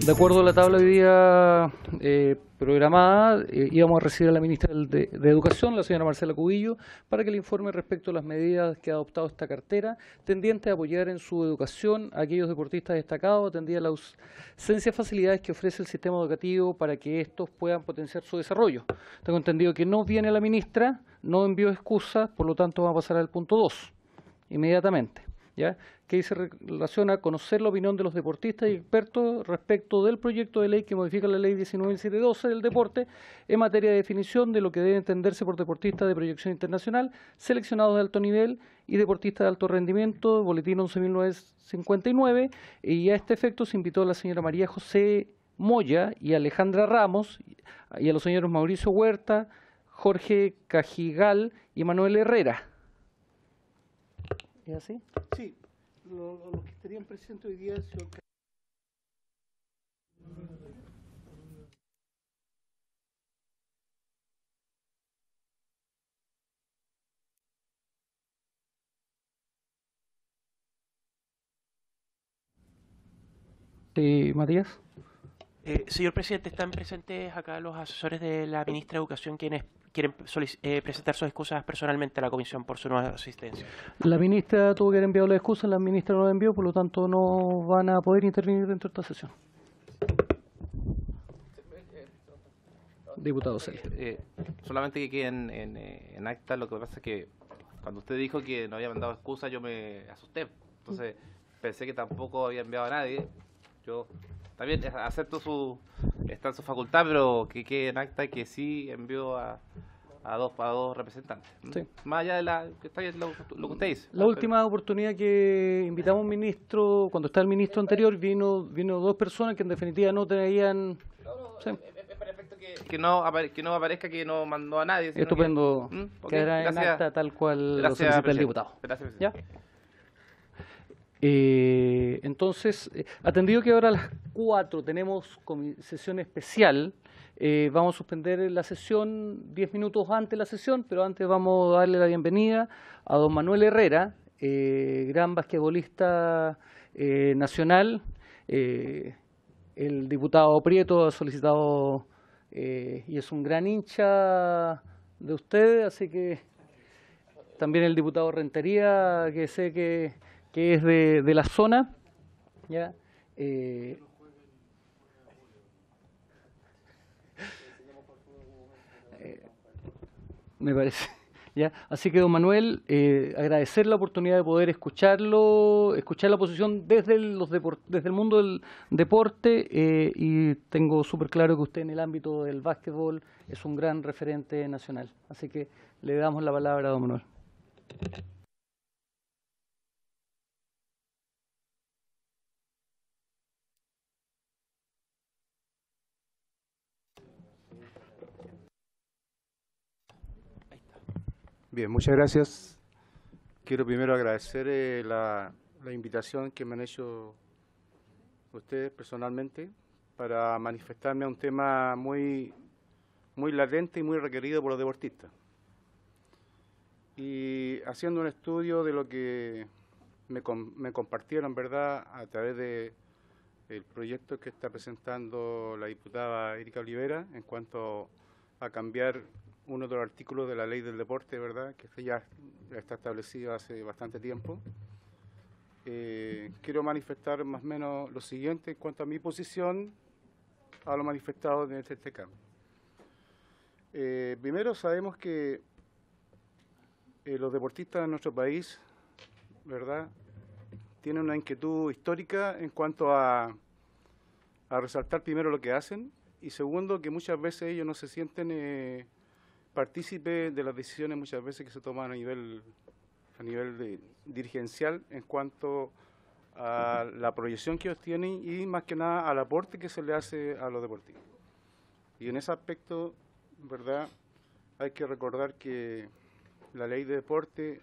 De acuerdo a la tabla hoy día programada, íbamos a recibir a la ministra de Educación, la señora Marcela Cubillo, para que le informe respecto a las medidas que ha adoptado esta cartera, tendiente a apoyar en su educación a aquellos deportistas destacados, atendida a la ausencia de facilidades que ofrece el sistema educativo para que estos puedan potenciar su desarrollo. Tengo entendido que no viene la ministra, no envió excusas, por lo tanto vamos a pasar al punto 2, inmediatamente, ¿ya? Que se relaciona a conocer la opinión de los deportistas y expertos respecto del proyecto de ley que modifica la ley 19.712 del deporte en materia de definición de lo que debe entenderse por deportistas de proyección internacional, seleccionados de alto nivel y deportistas de alto rendimiento, boletín 11.959, y a este efecto se invitó a la señora María José Moya y Alejandra Ramos y a los señores Mauricio Huerta, Jorge Cajigal y Manuel Herrera. ¿Es así? Sí. Los que estarían presentes hoy día, señor. Sí, Matías. Señor presidente, están presentes acá los asesores de la ministra de Educación quienes quieren presentar sus excusas personalmente a la comisión por su nueva asistencia. La ministra tuvo que haber enviado la excusa, la ministra no la envió, por lo tanto no van a poder intervenir dentro de esta sesión. Diputado Celia. Solamente que quede en acta. Lo que pasa es que cuando usted dijo que no había mandado excusa, yo me asusté. Entonces pensé que tampoco había enviado a nadie. Yo también acepto está en su facultad, pero que quede en acta que sí envió a dos representantes. Sí. Más allá de lo que usted dice. La última oportunidad que invitamos a un ministro, cuando está el ministro anterior, vino dos personas que en definitiva no traían... Sí. Es perfecto que no aparezca que no mandó a nadie. Estupendo. Quedará en gracias. acta tal cual Gracias, lo solicita el presidente. diputado. Gracias, ¿Ya? presidente. Entonces, atendido que ahora a las 4 tenemos sesión especial, vamos a suspender la sesión 10 minutos antes de la sesión, pero antes vamos a darle la bienvenida a don Manuel Herrera, gran basquetbolista nacional. El diputado Prieto ha solicitado y es un gran hincha de ustedes, así que también el diputado Rentería, que sé que es de la zona, ¿ya? Me parece. ¿Ya? Así que, don Manuel, agradecer la oportunidad de poder escucharlo, escuchar la posición desde el mundo del deporte, y tengo súper claro que usted en el ámbito del básquetbol es un gran referente nacional. Así que le damos la palabra a don Manuel. Bien, muchas gracias. Quiero primero agradecer la invitación que me han hecho ustedes personalmente para manifestarme a un tema muy latente y muy requerido por los deportistas. Y haciendo un estudio de lo que me compartieron, ¿verdad?, a través de el proyecto que está presentando la diputada Erika Olivera en cuanto a cambiar uno de los artículos de la ley del deporte, ¿verdad?, que ya está establecido hace bastante tiempo. Quiero manifestar más o menos lo siguiente en cuanto a mi posición a lo manifestado en este cambio. Primero, sabemos que los deportistas de nuestro país, ¿verdad?, tienen una inquietud histórica en cuanto a resaltar primero lo que hacen y segundo, que muchas veces ellos no se sienten partícipes de las decisiones muchas veces que se toman a nivel dirigencial en cuanto a la proyección que ellos tienen y más que nada al aporte que se le hace a los deportistas. Y en ese aspecto, ¿verdad?, hay que recordar que la ley de deporte,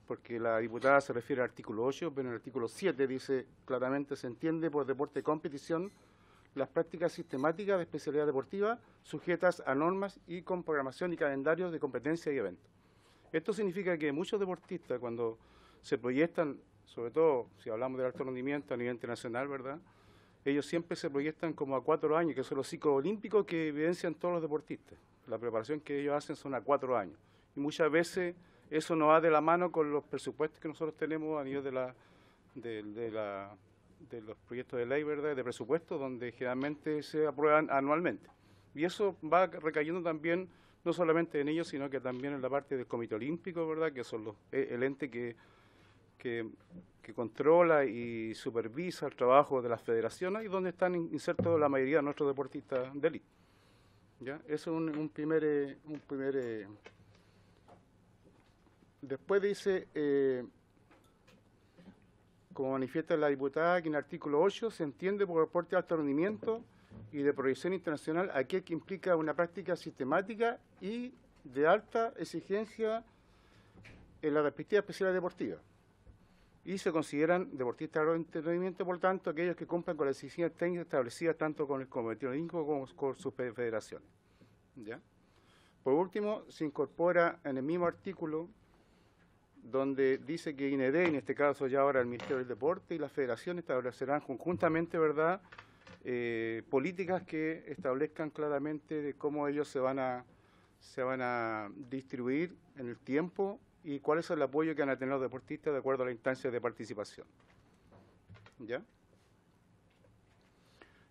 porque la diputada se refiere al artículo 8, pero en el artículo 7 dice claramente: se entiende por deporte de competición las prácticas sistemáticas de especialidad deportiva sujetas a normas y con programación y calendarios de competencia y eventos. Esto significa que muchos deportistas, cuando se proyectan, sobre todo si hablamos del alto rendimiento a nivel internacional, ¿verdad?, ellos siempre se proyectan como a 4 años, que son los ciclos olímpicos que evidencian todos los deportistas. La preparación que ellos hacen son a 4 años. Y muchas veces eso no va de la mano con los presupuestos que nosotros tenemos a nivel de los proyectos de ley, ¿verdad?, de presupuesto, donde generalmente se aprueban anualmente. Y eso va recayendo también, no solamente en ellos, sino que también en la parte del Comité Olímpico, ¿verdad?, que son el ente que controla y supervisa el trabajo de las federaciones y donde están insertos la mayoría de nuestros deportistas de élite. ¿Ya? Eso es un primer. Después dice, como manifiesta la diputada, que en el artículo 8 se entiende por deporte de alto rendimiento y de proyección internacional aquel que implica una práctica sistemática y de alta exigencia en la respectiva especialidad deportiva. Y se consideran deportistas de alto rendimiento, por tanto, aquellos que cumplan con las exigencias técnicas establecidas tanto con el Comité Olímpico como con sus federaciones. ¿Ya? Por último, se incorpora en el mismo artículo donde dice que INED, en este caso ya ahora el Ministerio del Deporte y las federaciones establecerán conjuntamente, ¿verdad?, políticas que establezcan claramente de cómo ellos se van a distribuir en el tiempo y cuál es el apoyo que van a tener los deportistas de acuerdo a las instancias de participación. ¿Ya?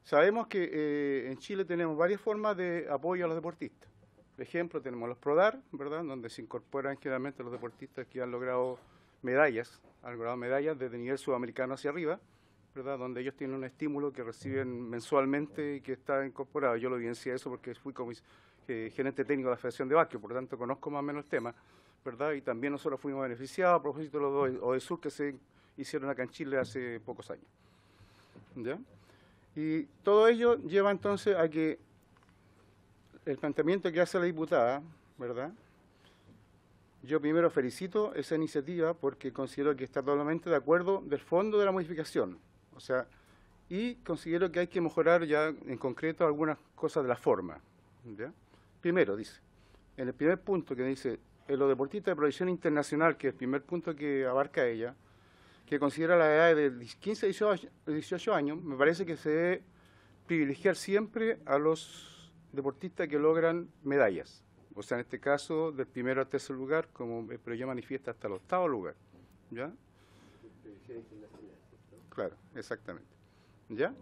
Sabemos que en Chile tenemos varias formas de apoyo a los deportistas. Por ejemplo, tenemos los PRODAR, ¿verdad?, donde se incorporan generalmente los deportistas que han logrado medallas desde nivel sudamericano hacia arriba, ¿verdad?, donde ellos tienen un estímulo que reciben mensualmente y que está incorporado. Yo lo evidencié eso porque fui como gerente técnico de la Federación de Básquet, por lo tanto conozco más o menos el tema, ¿verdad? Y también nosotros fuimos beneficiados a propósito de los dos OESUR que se hicieron acá en Chile hace pocos años. ¿Ya? Y todo ello lleva entonces a que el planteamiento que hace la diputada, ¿verdad? Yo primero felicito esa iniciativa porque considero que está totalmente de acuerdo del fondo de la modificación. O sea, y considero que hay que mejorar ya en concreto algunas cosas de la forma. ¿Ya? Primero, dice, en el primer punto que dice, en los deportistas de proyección internacional, que es el primer punto que abarca ella, que considera la edad de 15 a 18 años, me parece que se debe privilegiar siempre a los deportistas que logran medallas. O sea, en este caso, del primero al tercer lugar, como el proyecto manifiesta hasta el 8º lugar. ¿Ya? Claro, exactamente. ¿Ya?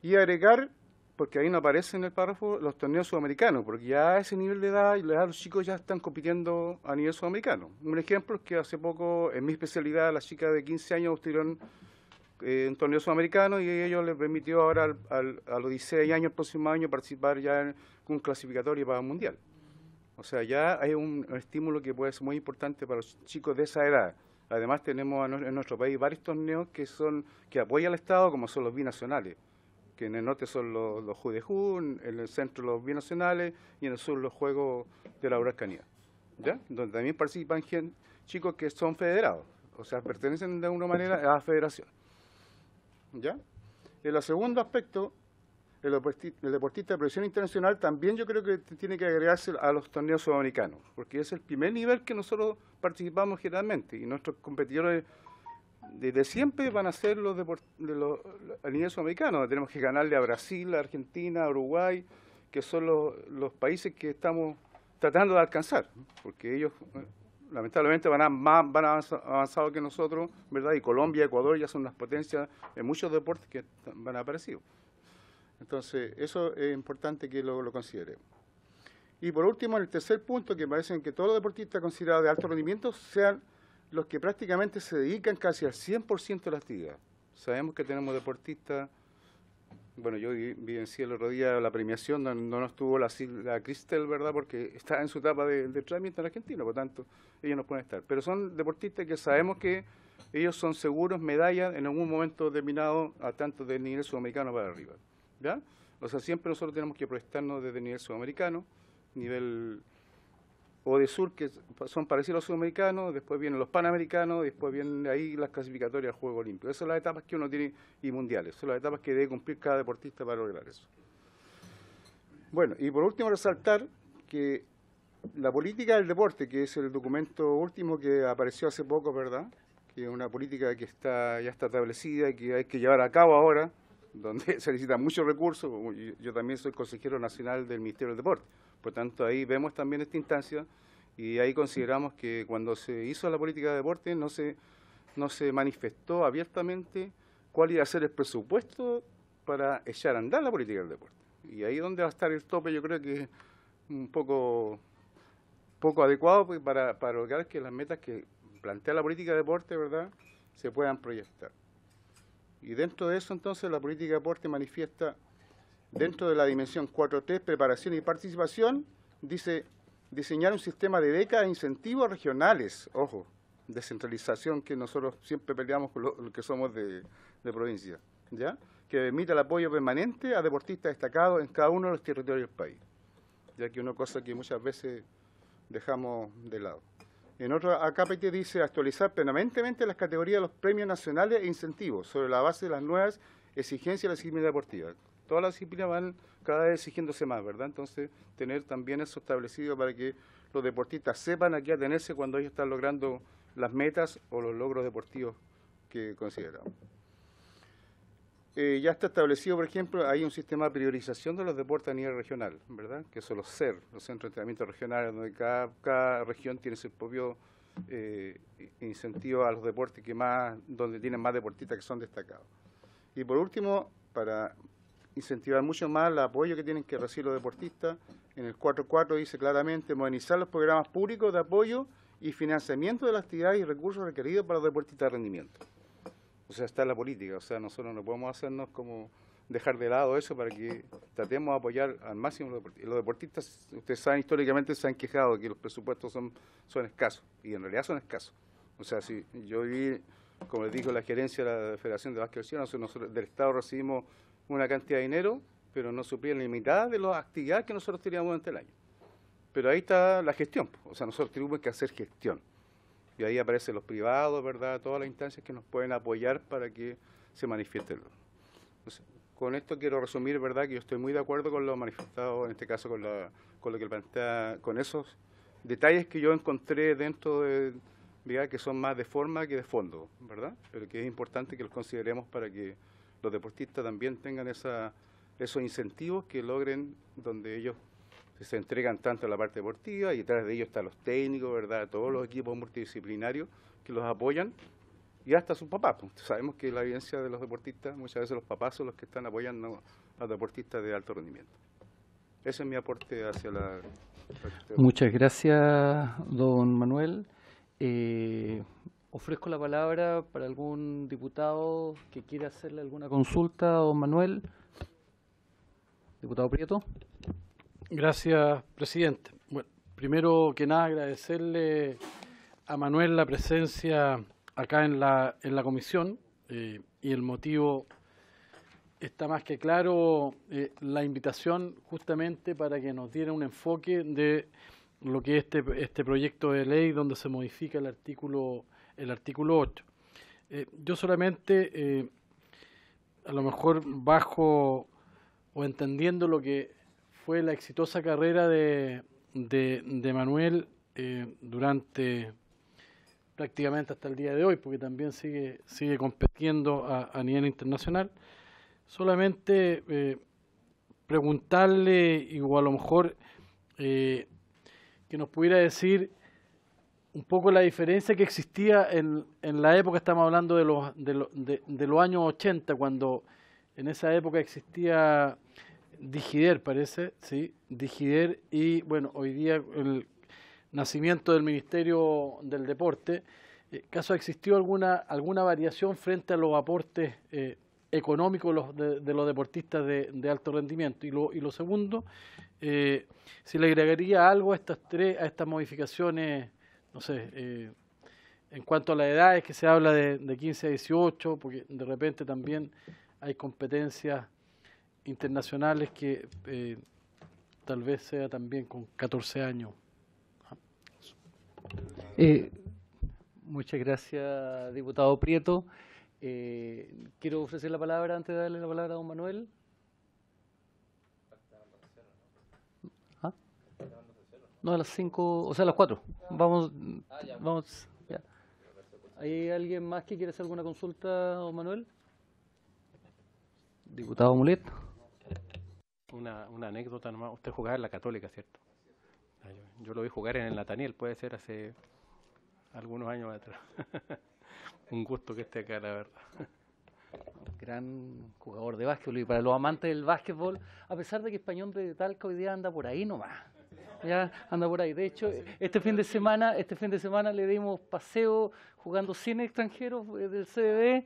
Y agregar, porque ahí no aparece en el párrafo, los torneos sudamericanos, porque ya a ese nivel de edad, los chicos ya están compitiendo a nivel sudamericano. Un ejemplo es que hace poco, en mi especialidad, las chicas de 15 años obtuvieron un torneo sudamericano y ellos les permitió ahora a los 16 años, el próximo año, participar ya en un clasificatorio para el Mundial. O sea, ya hay un estímulo que puede ser muy importante para los chicos de esa edad. Además, tenemos en nuestro país varios torneos que apoya al Estado, como son los binacionales, que en el norte son los JUDEJU, en el centro los binacionales y en el sur los Juegos de la Araucanía, ¿ya? Donde también participan chicos que son federados, o sea, pertenecen de alguna manera a la federación. ¿Ya? En el segundo aspecto, el deportista de proyección internacional también yo creo que tiene que agregarse a los torneos sudamericanos, porque es el primer nivel que nosotros participamos generalmente y nuestros competidores desde siempre van a ser a nivel sudamericano. Tenemos que ganarle a Brasil, a Argentina, a Uruguay, que son los países que estamos tratando de alcanzar, porque ellos lamentablemente van avanzados que nosotros, ¿verdad? Y Colombia, Ecuador ya son las potencias en muchos deportes que van a aparecer. Entonces, eso es importante que lo consideremos. Y por último, en el tercer punto, que parece que todos los deportistas considerados de alto rendimiento sean los que prácticamente se dedican casi al 100% de la actividad. Sabemos que tenemos deportistas, bueno, yo vivencié el otro día la premiación, no estuvo la Cristel, ¿verdad?, porque está en su etapa de entrenamiento en Argentina, por lo tanto, ellos no pueden estar. Pero son deportistas que sabemos que ellos son seguros medallas en algún momento determinado, a tanto del nivel sudamericano para arriba. ¿Ya? O sea, siempre nosotros tenemos que proyectarnos desde el nivel sudamericano, nivel ODESUR, que son parecidos a los sudamericanos, después vienen los panamericanos, después vienen ahí las clasificatorias al Juego Olímpico. Esas son las etapas que uno tiene, y mundiales, son las etapas que debe cumplir cada deportista para lograr eso. Bueno, y por último resaltar que la política del deporte, que es el documento último que apareció hace poco, ¿verdad?, que es una política que ya está establecida y que hay que llevar a cabo ahora, donde se necesitan muchos recursos. Yo también soy consejero nacional del Ministerio del Deporte, por tanto ahí vemos también esta instancia y ahí consideramos que cuando se hizo la política de deporte no se manifestó abiertamente cuál iba a ser el presupuesto para echar a andar la política del deporte. Y ahí donde va a estar el tope, yo creo que es un poco adecuado pues, para lograr que las metas que plantea la política de deporte, ¿verdad?, se puedan proyectar. Y dentro de eso, entonces, la política de deporte manifiesta, dentro de la dimensión 4T, preparación y participación, dice diseñar un sistema de becas e incentivos regionales, ojo, descentralización que nosotros siempre peleamos con los que somos de provincia, ¿ya?, que permita el apoyo permanente a deportistas destacados en cada uno de los territorios del país, ya que una cosa que muchas veces dejamos de lado. En otro acápite dice actualizar permanentemente las categorías de los premios nacionales e incentivos sobre la base de las nuevas exigencias de la disciplina deportiva. Todas las disciplinas van cada vez exigiéndose más, ¿verdad? Entonces, tener también eso establecido para que los deportistas sepan a qué atenerse cuando ellos están logrando las metas o los logros deportivos que consideramos. Ya está establecido, por ejemplo, hay un sistema de priorización de los deportes a nivel regional, ¿verdad?, que son los CER, los Centros de Entrenamiento Regionales, donde cada región tiene su propio incentivo a los deportes donde tienen más deportistas que son destacados. Y por último, para incentivar mucho más el apoyo que tienen que recibir los deportistas, en el 4.4 dice claramente modernizar los programas públicos de apoyo y financiamiento de las actividades y recursos requeridos para los deportistas de rendimiento. O sea, está la política, o sea, nosotros no podemos hacernos como dejar de lado eso para que tratemos de apoyar al máximo los deportistas. Los deportistas, ustedes saben, históricamente se han quejado de que los presupuestos son escasos, y en realidad son escasos. O sea, si yo vi, como les dijo la gerencia de la Federación de Básquet, nosotros del Estado recibimos una cantidad de dinero, pero no supieron limitada de las actividades que nosotros teníamos durante el año. Pero ahí está la gestión, o sea, nosotros tenemos que hacer gestión. Y ahí aparecen los privados, ¿verdad?, todas las instancias que nos pueden apoyar para que se manifieste. Entonces, con esto quiero resumir, ¿verdad?, que yo estoy muy de acuerdo con lo manifestado, en este caso con lo que plantea, con esos detalles que yo encontré dentro de, digamos, que son más de forma que de fondo, ¿verdad?, pero que es importante que los consideremos para que los deportistas también tengan esos incentivos que logren, donde ellos se entregan tanto a la parte deportiva y detrás de ellos están los técnicos, ¿verdad?, todos los equipos multidisciplinarios que los apoyan y hasta sus papás. Pues sabemos que la evidencia de los deportistas, muchas veces los papás son los que están apoyando a los deportistas de alto rendimiento. Ese es mi aporte hacia la... Muchas gracias, don Manuel. Ofrezco la palabra para algún diputado que quiera hacerle alguna consulta a don Manuel. Diputado Prieto. Gracias, presidente. Bueno, primero que nada agradecerle a Manuel la presencia acá en la comisión y el motivo está más que claro, la invitación justamente para que nos diera un enfoque de lo que es este proyecto de ley donde se modifica el artículo 8. Yo solamente, a lo mejor bajo o entendiendo lo que fue la exitosa carrera de Manuel durante prácticamente hasta el día de hoy, porque también sigue compitiendo a nivel internacional. Solamente preguntarle, o a lo mejor que nos pudiera decir un poco la diferencia que existía en la época, estamos hablando de los años 80, cuando en esa época existía Digider, parece, sí, Digider, y bueno, hoy día el nacimiento del Ministerio del Deporte. ¿Caso existió alguna variación frente a los aportes económicos de los deportistas de alto rendimiento? Y lo segundo, si le agregaría algo a estas modificaciones, no sé, en cuanto a las edades, que se habla de 15 a 18, porque de repente también hay competencias internacionales que tal vez sea también con 14 años. Muchas gracias, diputado Prieto. Quiero ofrecer la palabra antes de darle la palabra a don Manuel. ¿Ah? No, a las 5, o sea, a las 4. Vamos. Ya. ¿Hay alguien más que quiera hacer alguna consulta, don Manuel? Diputado Mulet. Una anécdota nomás. Usted jugaba en la Católica, ¿cierto? Yo lo vi jugar en el Nathaniel, puede ser hace algunos años atrás. Un gusto que esté acá, la verdad. Gran jugador de básquetbol, y para los amantes del básquetbol, a pesar de que Español de Talca hoy día anda por ahí nomás. Ya anda por ahí. De hecho, este fin de semana le dimos paseo jugando sin extranjeros del CDB.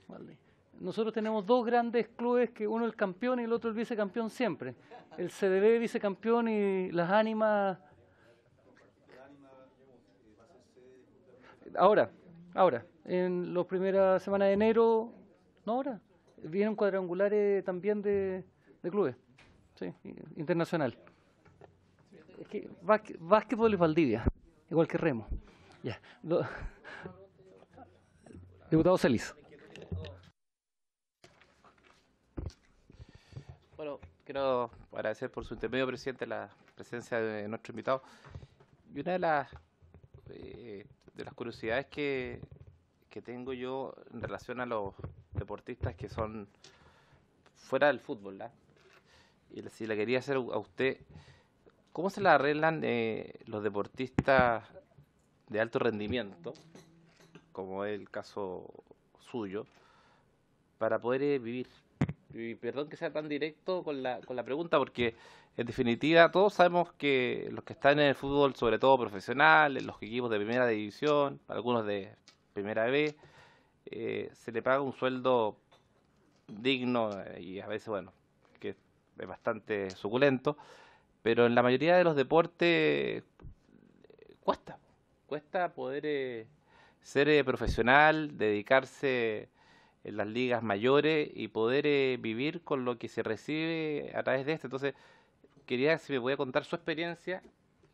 Vale. Nosotros tenemos dos grandes clubes, que uno el campeón y el otro el vicecampeón siempre. El CDB vicecampeón y las Ánimas. Ahora, en las primeras semanas de enero, no ahora, vienen cuadrangulares también de clubes, sí, internacional. Es que básquetbol es Valdivia, igual que remo. Ya. Diputado Celis. Bueno, quiero agradecer por su intermedio, presidente, la presencia de nuestro invitado. Y una de las curiosidades que tengo yo en relación a los deportistas que son fuera del fútbol, ¿la? Y si le quería hacer a usted, ¿cómo se la arreglan los deportistas de alto rendimiento, como es el caso suyo, para poder vivir? Y perdón que sea tan directo con la pregunta, porque en definitiva todos sabemos que los que están en el fútbol, sobre todo profesional, en los equipos de primera división, algunos de primera B, se le paga un sueldo digno y a veces, bueno, que es bastante suculento, pero en la mayoría de los deportes cuesta poder ser profesional, dedicarse en las ligas mayores y poder vivir con lo que se recibe a través de esto. Entonces, quería si me podía contar su experiencia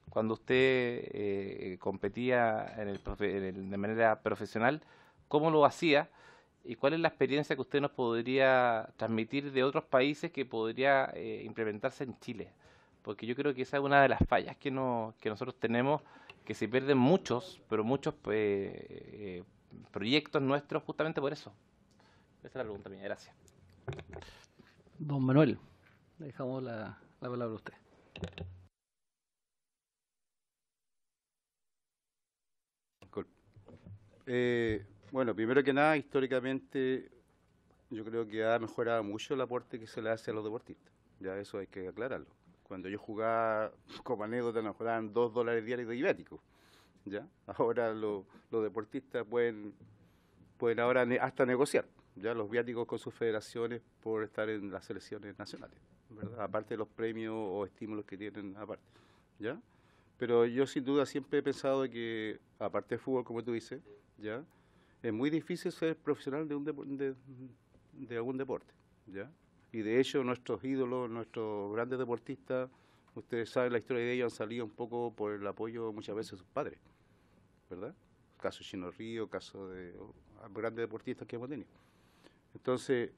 cuando usted competía de manera profesional, cómo lo hacía y cuál es la experiencia que usted nos podría transmitir de otros países que podría implementarse en Chile. Porque yo creo que esa es una de las fallas que nosotros tenemos, que se pierden muchos proyectos nuestros justamente por eso. Esa es la pregunta mía, gracias. Don Manuel, le dejamos la palabra a usted. Bueno, primero que nada, históricamente yo creo que ha mejorado mucho el aporte que se le hace a los deportistas. Ya eso hay que aclararlo. Cuando yo jugaba, como anécdota, nos daban $2 diarios de viáticos. ¿Ya? Ahora los deportistas pueden ahora hasta negociar, ya, los viáticos con sus federaciones por estar en las selecciones nacionales, ¿verdad? Aparte de los premios o estímulos que tienen aparte, ¿ya? Pero yo sin duda siempre he pensado que, aparte de fútbol, como tú dices, ¿ya? Es muy difícil ser profesional de algún deporte, ¿ya? Y de hecho nuestros ídolos, nuestros grandes deportistas, ustedes saben la historia de ellos, han salido un poco por el apoyo muchas veces de sus padres, ¿verdad? Caso Chino Río, caso de grandes deportistas que hemos tenido. Entonces,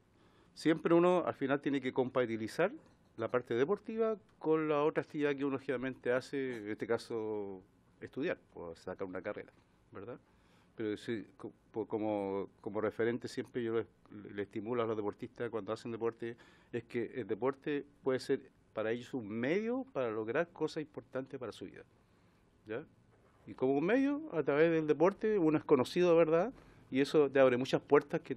siempre uno al final tiene que compatibilizar la parte deportiva con la otra actividad que uno generalmente hace, en este caso estudiar o sacar una carrera, ¿verdad? Pero sí, como referente siempre yo le estimulo a los deportistas cuando hacen deporte, es que el deporte puede ser para ellos un medio para lograr cosas importantes para su vida, ¿ya? Y como un medio, a través del deporte, uno es conocido, ¿verdad? Y eso te abre muchas puertas que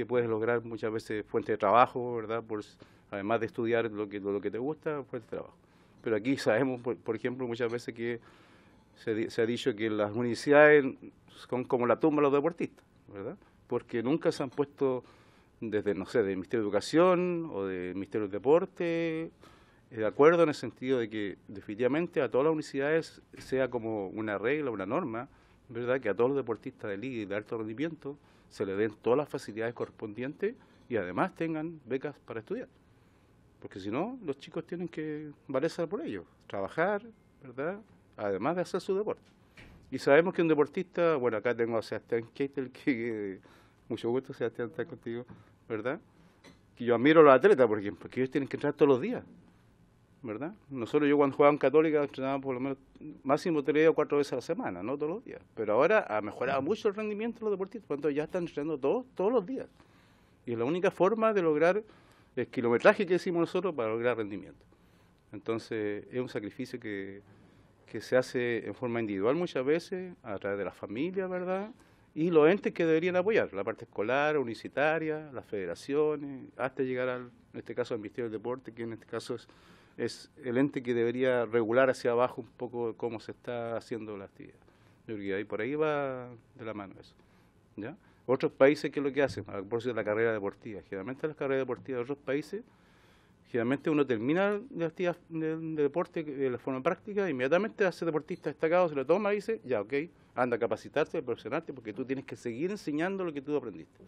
puedes lograr muchas veces fuente de trabajo, ¿verdad? Además de estudiar lo que te gusta, fuente de trabajo. Pero aquí sabemos, por ejemplo, muchas veces que se ha dicho que las universidades son como la tumba de los deportistas, ¿verdad? Porque nunca se han puesto desde, no sé, del Ministerio de Educación o del Ministerio del Deporte, de acuerdo en el sentido de que definitivamente a todas las universidades sea como una regla, una norma, ¿verdad? Que a todos los deportistas de liga y de alto rendimiento se les den todas las facilidades correspondientes y además tengan becas para estudiar. Porque si no, los chicos tienen que valerse por ellos, trabajar, ¿verdad? Además de hacer su deporte. Y sabemos que un deportista, bueno, acá tengo a Sebastián Keitel, que mucho gusto, Sebastián, estar contigo, ¿verdad? Que yo admiro a los atletas, por ejemplo, que ellos tienen que entrenar todos los días, ¿verdad? Nosotros, yo cuando jugaba en Católica, entrenaba por lo menos máximo 3 o 4 veces a la semana, no todos los días. Pero ahora ha mejorado mucho el rendimiento de los deportistas, cuando ya están entrenando todos los días, Y la única forma de lograr el kilometraje que decimos nosotros para lograr rendimiento. Entonces, es un sacrificio que se hace en forma individual muchas veces, a través de la familia, ¿verdad? Y los entes que deberían apoyar, la parte escolar, universitaria, las federaciones, hasta llegar en este caso al Ministerio del Deporte, que en este caso es el ente que debería regular hacia abajo un poco cómo se está haciendo la actividad. Yo creo que ahí por ahí va de la mano eso, ¿ya? Otros países, ¿qué es lo que hacen? A propósito de la carrera deportiva. Generalmente las carreras deportivas de otros países, generalmente uno termina la actividad de deporte de la forma práctica, inmediatamente hace deportista destacado, se lo toma y dice, ya, ok, anda a capacitarte, a profesionarte, porque tú tienes que seguir enseñando lo que tú aprendiste.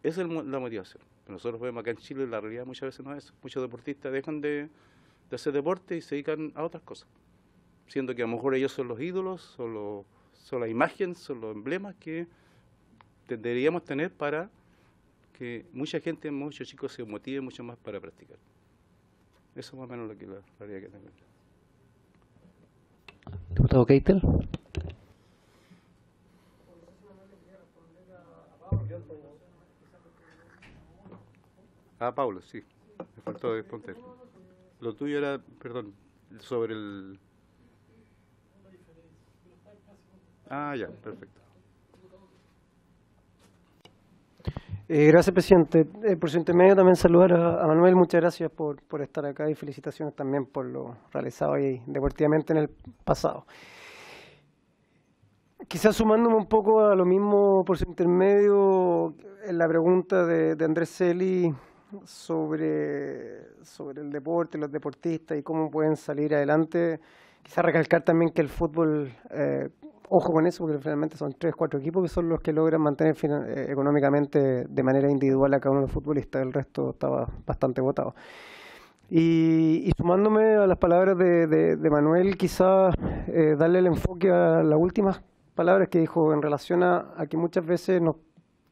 Esa es la motivación. Pero nosotros vemos acá en Chile, la realidad muchas veces no es eso. Muchos deportistas dejan de hacer deporte y se dedican a otras cosas, siendo que a lo mejor ellos son los ídolos, son las imágenes, son los emblemas que deberíamos tener para que mucha gente, muchos chicos se motiven mucho más para practicar. Eso es más o menos lo que la realidad que tengo. Diputado Keitel. Pablo, sí, me faltó responder. Lo tuyo era, perdón, sobre el... ya, perfecto. Gracias, presidente. Por su intermedio también saludar a Manuel. Muchas gracias por estar acá y felicitaciones también por lo realizado ahí deportivamente en el pasado. Quizás sumándome un poco a lo mismo por su intermedio, en la pregunta de Andrés Celi sobre el deporte, los deportistas y cómo pueden salir adelante. Quizás recalcar también que el fútbol, ojo con eso, porque finalmente son 3, 4 equipos que son los que logran mantener económicamente de manera individual a cada uno de los futbolistas. El resto estaba bastante votado. Y sumándome a las palabras de Manuel, quizás darle el enfoque a las últimas palabras que dijo en relación a que muchas veces nos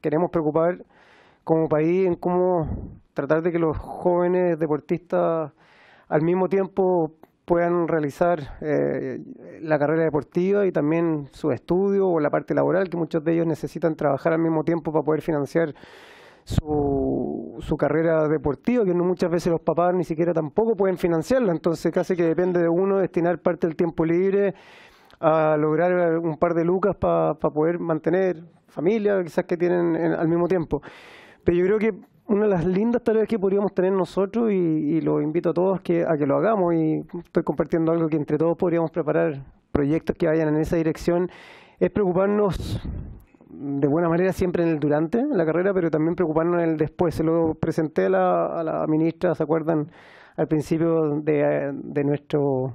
queremos preocupar como país en cómo tratar de que los jóvenes deportistas al mismo tiempo puedan realizar la carrera deportiva y también sus estudios o la parte laboral, que muchos de ellos necesitan trabajar al mismo tiempo para poder financiar su carrera deportiva, que no muchas veces los papás ni siquiera tampoco pueden financiarla. Entonces casi que depende de uno destinar parte del tiempo libre a lograr un par de lucas para poder mantener familia, quizás que tienen al mismo tiempo. Pero yo creo que una de las lindas tareas que podríamos tener nosotros, y lo invito a todos a que lo hagamos, y estoy compartiendo algo que entre todos podríamos preparar proyectos que vayan en esa dirección, es preocuparnos de buena manera siempre en el durante la carrera, pero también preocuparnos en el después. Se lo presenté a la ministra, ¿se acuerdan? Al principio de nuestro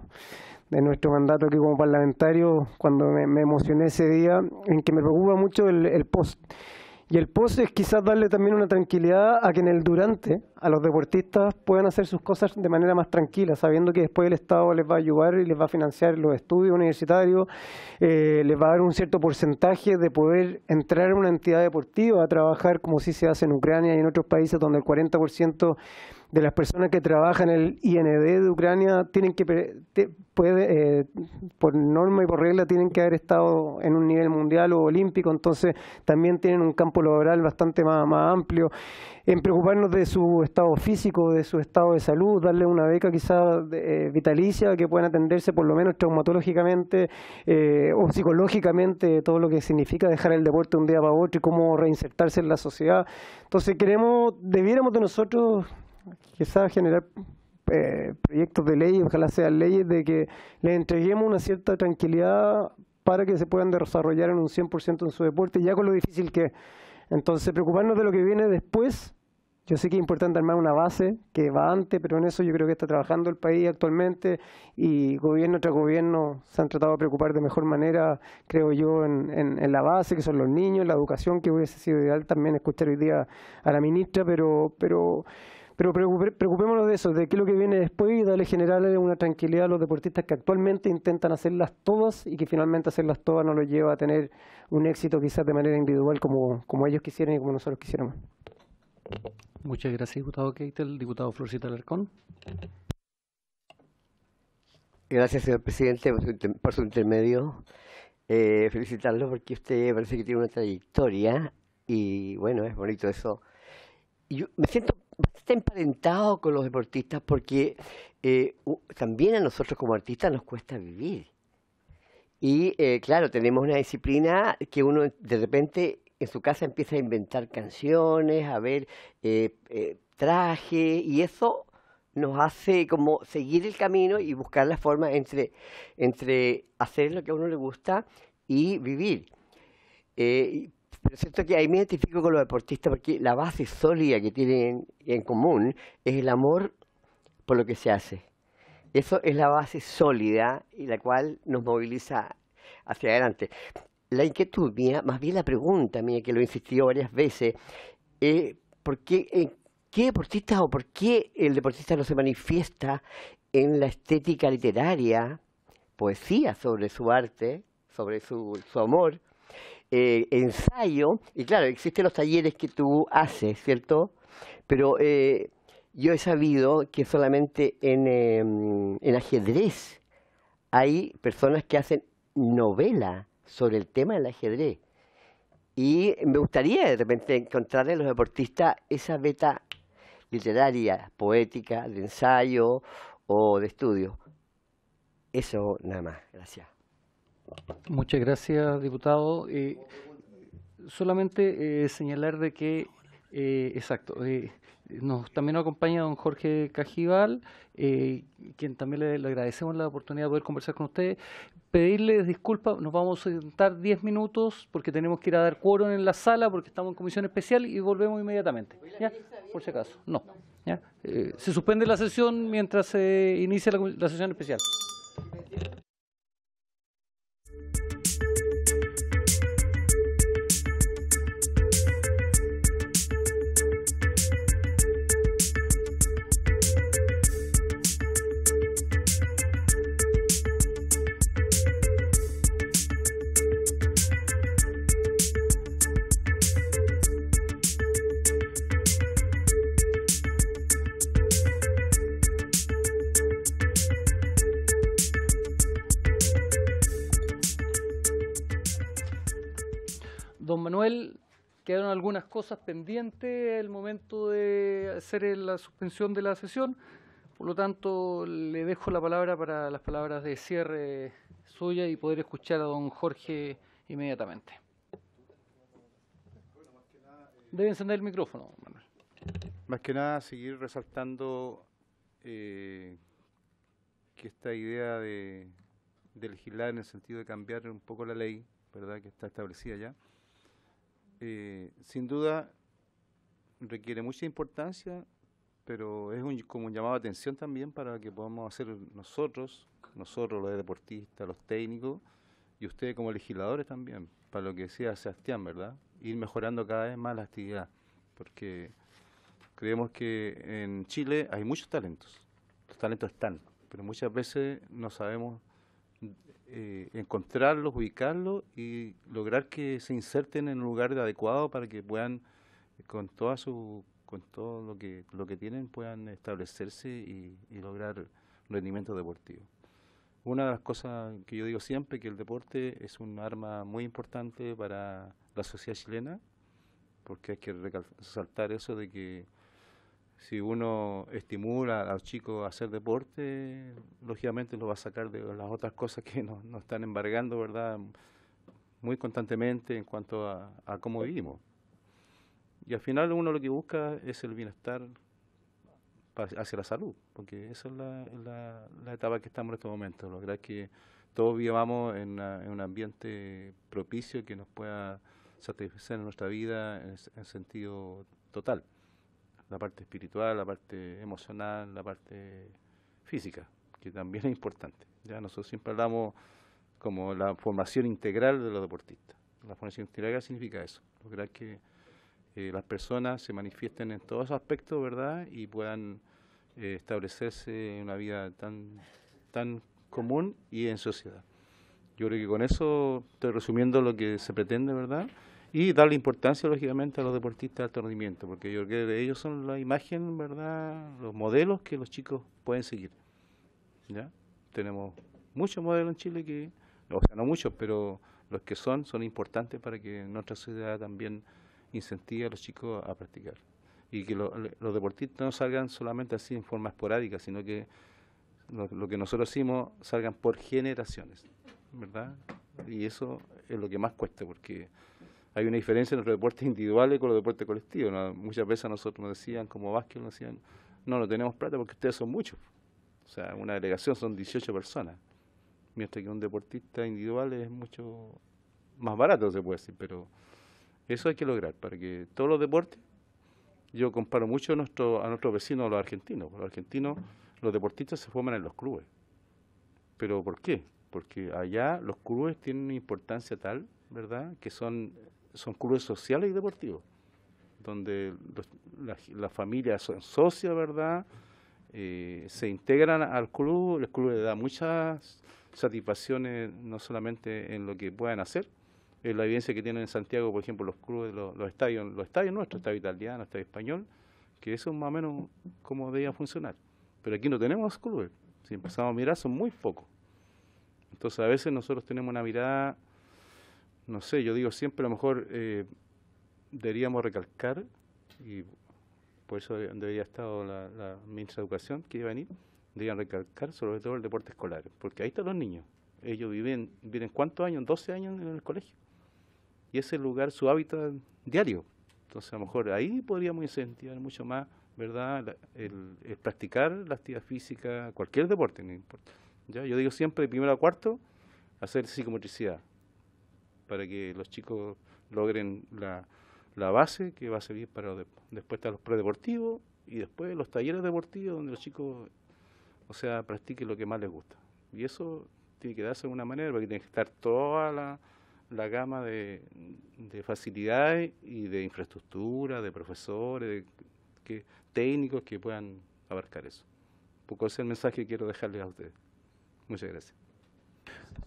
mandato aquí como parlamentario, cuando me emocioné ese día, en que me preocupa mucho el post. Y el post es quizás darle también una tranquilidad a que en el durante a los deportistas puedan hacer sus cosas de manera más tranquila, sabiendo que después el Estado les va a ayudar y les va a financiar los estudios universitarios, les va a dar un cierto porcentaje de poder entrar a una entidad deportiva a trabajar como sí se hace en Ucrania y en otros países donde el 40% de las personas que trabajan en el IND de Ucrania tienen que por norma y por regla tienen que haber estado en un nivel mundial o olímpico, entonces también tienen un campo laboral bastante más amplio. En preocuparnos de su estado físico, de su estado de salud, darle una beca quizás vitalicia que puedan atenderse por lo menos traumatológicamente o psicológicamente, todo lo que significa dejar el deporte un día para otro y cómo reinsertarse en la sociedad. Entonces debiéramos de nosotros quizás generar proyectos de ley, ojalá sean leyes, de que les entreguemos una cierta tranquilidad para que se puedan desarrollar en un 100% en su deporte, ya con lo difícil que es. Entonces, preocuparnos de lo que viene después. Yo sé que es importante armar una base que va antes, pero en eso yo creo que está trabajando el país actualmente y gobierno tras gobierno se han tratado de preocupar de mejor manera, creo yo, en la base, que son los niños, la educación, que hubiese sido ideal también escuchar hoy día a la ministra, pero preocupémonos de eso, de qué es lo que viene después y generarle una tranquilidad a los deportistas que actualmente intentan hacerlas todas y que finalmente hacerlas todas no los lleva a tener un éxito quizás de manera individual como ellos quisieran y como nosotros quisiéramos. Muchas gracias, diputado Keitel. Diputado Florcita Alarcón. Gracias, señor presidente, por su intermedio. Felicitarlo porque usted parece que tiene una trayectoria y bueno, es bonito eso. yo me siento bastante emparentado con los deportistas porque también a nosotros como artistas nos cuesta vivir. Y claro, tenemos una disciplina que uno de repente en su casa empieza a inventar canciones, a ver trajes, y eso nos hace como seguir el camino y buscar la forma entre hacer lo que a uno le gusta y vivir. Pero es cierto que ahí me identifico con los deportistas porque la base sólida que tienen en común es el amor por lo que se hace. Eso es la base sólida y la cual nos moviliza hacia adelante. La inquietud mía, más bien la pregunta mía, que lo he insistido varias veces, ¿por qué, qué deportista o por qué el deportista no se manifiesta en la estética literaria, poesía sobre su arte, sobre su amor, ensayo? Y claro, existen los talleres que tú haces, ¿cierto? Pero yo he sabido que solamente en ajedrez hay personas que hacen novela sobre el tema del ajedrez. Y me gustaría de repente encontrarle a los deportistas esa beta literaria, poética, de ensayo o de estudio. Eso nada más. Gracias. Muchas gracias, diputado. Solamente señalar de que, exacto, también nos acompaña don Jorge Cajival, quien también le agradecemos la oportunidad de poder conversar con ustedes. Pedirles disculpas, nos vamos a sentar 10 minutos porque tenemos que ir a dar quórum en la sala porque estamos en comisión especial y volvemos inmediatamente. ¿Ya? Por si acaso. No. ¿Ya? Se suspende la sesión mientras se inicia la sesión especial. Don Manuel, quedaron algunas cosas pendientes al momento de hacer la suspensión de la sesión, por lo tanto le dejo la palabra para las palabras de cierre suya y poder escuchar a don Jorge inmediatamente. Debe encender el micrófono, Manuel. Más que nada, seguir resaltando que esta idea de legislar en el sentido de cambiar un poco la ley, ¿verdad?, que está establecida ya, sin duda requiere mucha importancia, pero es como un llamado de atención también para que podamos hacer nosotros los deportistas, los técnicos, y ustedes como legisladores también, para lo que decía Sebastián, ¿verdad?, ir mejorando cada vez más la actividad, porque creemos que en Chile hay muchos talentos, los talentos están, pero muchas veces no sabemos encontrarlos, ubicarlos y lograr que se inserten en un lugar adecuado para que puedan, con todo lo que tienen, puedan establecerse y lograr rendimiento deportivo. Una de las cosas que yo digo siempre, que el deporte es un arma muy importante para la sociedad chilena, porque hay que resaltar eso de que si uno estimula a los chicos a hacer deporte, lógicamente lo va a sacar de las otras cosas que nos están embargando, ¿verdad?, muy constantemente en cuanto a cómo vivimos. Y al final uno lo que busca es el bienestar hacia la salud, porque esa es la etapa que estamos en estos momentos, lograr que todos vivamos en un ambiente propicio que nos pueda satisfacer en nuestra vida en sentido total. La parte espiritual, la parte emocional, la parte física, que también es importante. Ya nosotros siempre hablamos como la formación integral de los deportistas. La formación integral significa eso, lograr que las personas se manifiesten en todos esos aspectos, ¿verdad?, y puedan establecerse en una vida tan común y en sociedad. Yo creo que con eso estoy resumiendo lo que se pretende, ¿verdad?, y darle importancia, lógicamente, a los deportistas de alto rendimiento, porque yo creo que ellos son la imagen, ¿verdad?, los modelos que los chicos pueden seguir. ¿Ya? Tenemos muchos modelos en Chile que, o sea, no muchos, pero los que son importantes para que nuestra sociedad también incentive a los chicos a practicar. y que los deportistas no salgan solamente así en forma esporádica, sino que lo que nosotros hicimos salgan por generaciones, ¿verdad? Y eso es lo que más cuesta, porque hay una diferencia entre los deportes individuales con los deportes colectivos, ¿no? Muchas veces a nosotros nos decían, como básquet, nos decían, no tenemos plata porque ustedes son muchos. O sea, una delegación son 18 personas, mientras que un deportista individual es mucho más barato, se puede decir, pero eso hay que lograr para que todos los deportes, yo comparo mucho a nuestros vecinos, los argentinos. Los argentinos, los deportistas se forman en los clubes. ¿Pero por qué? Porque allá los clubes tienen una importancia tal, ¿verdad?, que son clubes sociales y deportivos, donde las familias son socias, ¿verdad?, se integran al club, el club le da muchas satisfacciones, no solamente en lo que puedan hacer, en la evidencia que tienen en Santiago, por ejemplo, los clubes, los estadios nuestros, estadio italiano, estadio español, que eso es más o menos como debía funcionar. Pero aquí no tenemos clubes, si empezamos a mirar son muy pocos. Entonces a veces nosotros tenemos una mirada, no sé, yo digo siempre a lo mejor deberíamos recalcar, y por eso debería estar la ministra de Educación que iba a venir, deberían recalcar sobre todo el deporte escolar, porque ahí están los niños. Ellos viven ¿cuántos años? 12 años en el colegio. Y ese es el lugar, su hábitat diario. Entonces a lo mejor ahí podríamos incentivar mucho más, ¿verdad?, el practicar la actividad física, cualquier deporte, no importa. ¿Ya? Yo digo siempre, de primero a cuarto, hacer psicomotricidad, para que los chicos logren la base que va a servir para después estar los predeportivos y después los talleres deportivos donde los chicos, o sea, practiquen lo que más les gusta. Y eso tiene que darse de alguna manera, porque tiene que estar toda la gama de facilidades y de infraestructura, de profesores, técnicos que puedan abarcar eso. Un poco ese es el mensaje que quiero dejarles a ustedes. Muchas gracias.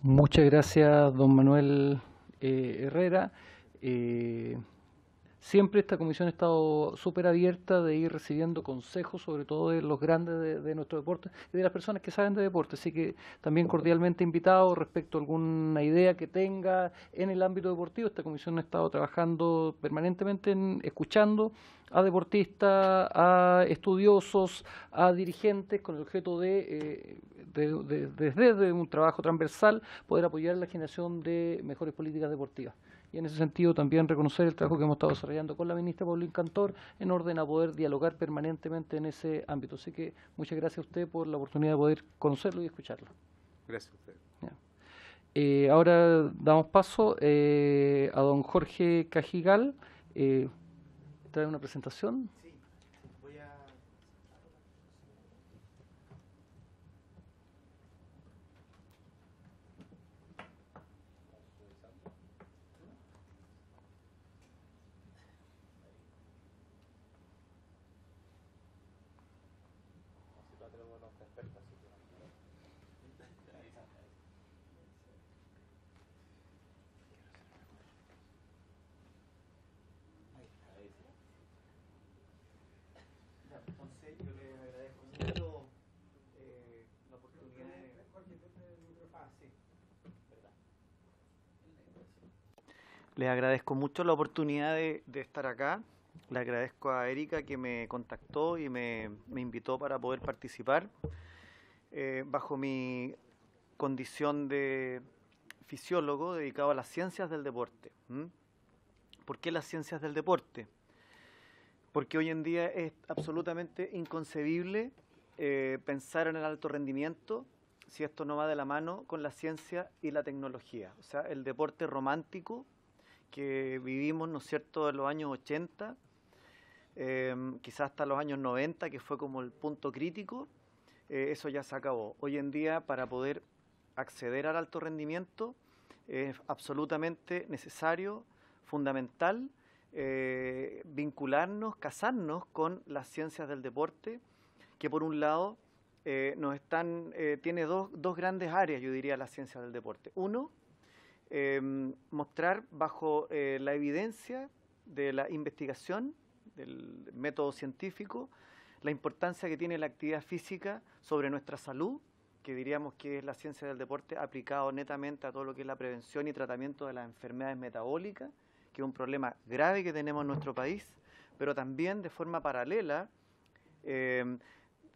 Muchas gracias, don Manuel Herrera. Siempre esta comisión ha estado súper abierta de ir recibiendo consejos, sobre todo de los grandes de nuestro deporte y de las personas que saben de deporte. Así que también cordialmente invitado respecto a alguna idea que tenga en el ámbito deportivo. Esta comisión ha estado trabajando permanentemente escuchando a deportistas, a estudiosos, a dirigentes, con el objeto desde un trabajo transversal, poder apoyar la generación de mejores políticas deportivas. Y en ese sentido también reconocer el trabajo que hemos estado desarrollando con la ministra Paulín Cantor en orden a poder dialogar permanentemente en ese ámbito. Así que muchas gracias a usted por la oportunidad de poder conocerlo y escucharlo. Gracias a usted. Ahora damos paso a don Jorge Cajigal. ¿Trae una presentación? Entonces yo le agradezco mucho la oportunidad de... Les agradezco mucho la oportunidad de estar acá. Le agradezco a Erika que me contactó y me invitó para poder participar bajo mi condición de fisiólogo dedicado a las ciencias del deporte. ¿Por qué las ciencias del deporte? Porque hoy en día es absolutamente inconcebible pensar en el alto rendimiento si esto no va de la mano con la ciencia y la tecnología. O sea, el deporte romántico que vivimos, ¿no es cierto?, en los años 80, quizás hasta los años 90, que fue como el punto crítico, eso ya se acabó. Hoy en día, para poder acceder al alto rendimiento, es absolutamente necesario, fundamental, vincularnos, casarnos con las ciencias del deporte, que por un lado tiene dos grandes áreas, yo diría, las ciencias del deporte. Uno, mostrar bajo la evidencia de la investigación, del método científico, la importancia que tiene la actividad física sobre nuestra salud, que diríamos que es la ciencia del deporte aplicado netamente a todo lo que es la prevención y tratamiento de las enfermedades metabólicas, que es un problema grave que tenemos en nuestro país, pero también de forma paralela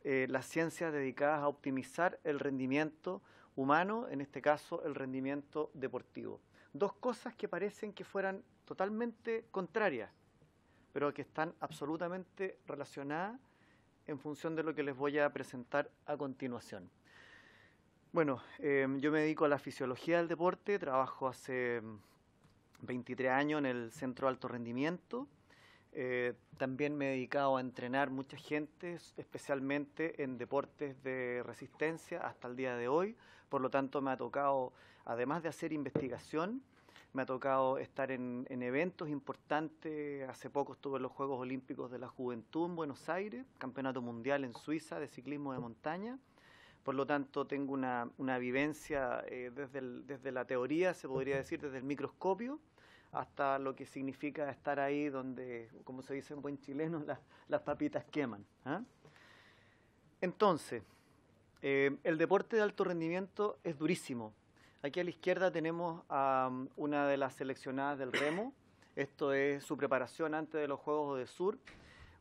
las ciencias dedicadas a optimizar el rendimiento humano, en este caso el rendimiento deportivo. Dos cosas que parecen que fueran totalmente contrarias, pero que están absolutamente relacionadas en función de lo que les voy a presentar a continuación. Bueno, yo me dedico a la fisiología del deporte, trabajo hace 23 años en el Centro de Alto Rendimiento. También me he dedicado a entrenar mucha gente, especialmente en deportes de resistencia hasta el día de hoy. Por lo tanto, me ha tocado, además de hacer investigación, me ha tocado estar en eventos importantes. Hace poco estuve en los Juegos Olímpicos de la Juventud en Buenos Aires, Campeonato Mundial en Suiza de ciclismo de montaña. Por lo tanto, tengo una vivencia desde la teoría, se podría decir, desde el microscopio, hasta lo que significa estar ahí donde, como se dice en buen chileno, las papitas queman. Entonces, el deporte de alto rendimiento es durísimo. Aquí a la izquierda tenemos a una de las seleccionadas del remo. Esto es su preparación antes de los Juegos Odesur.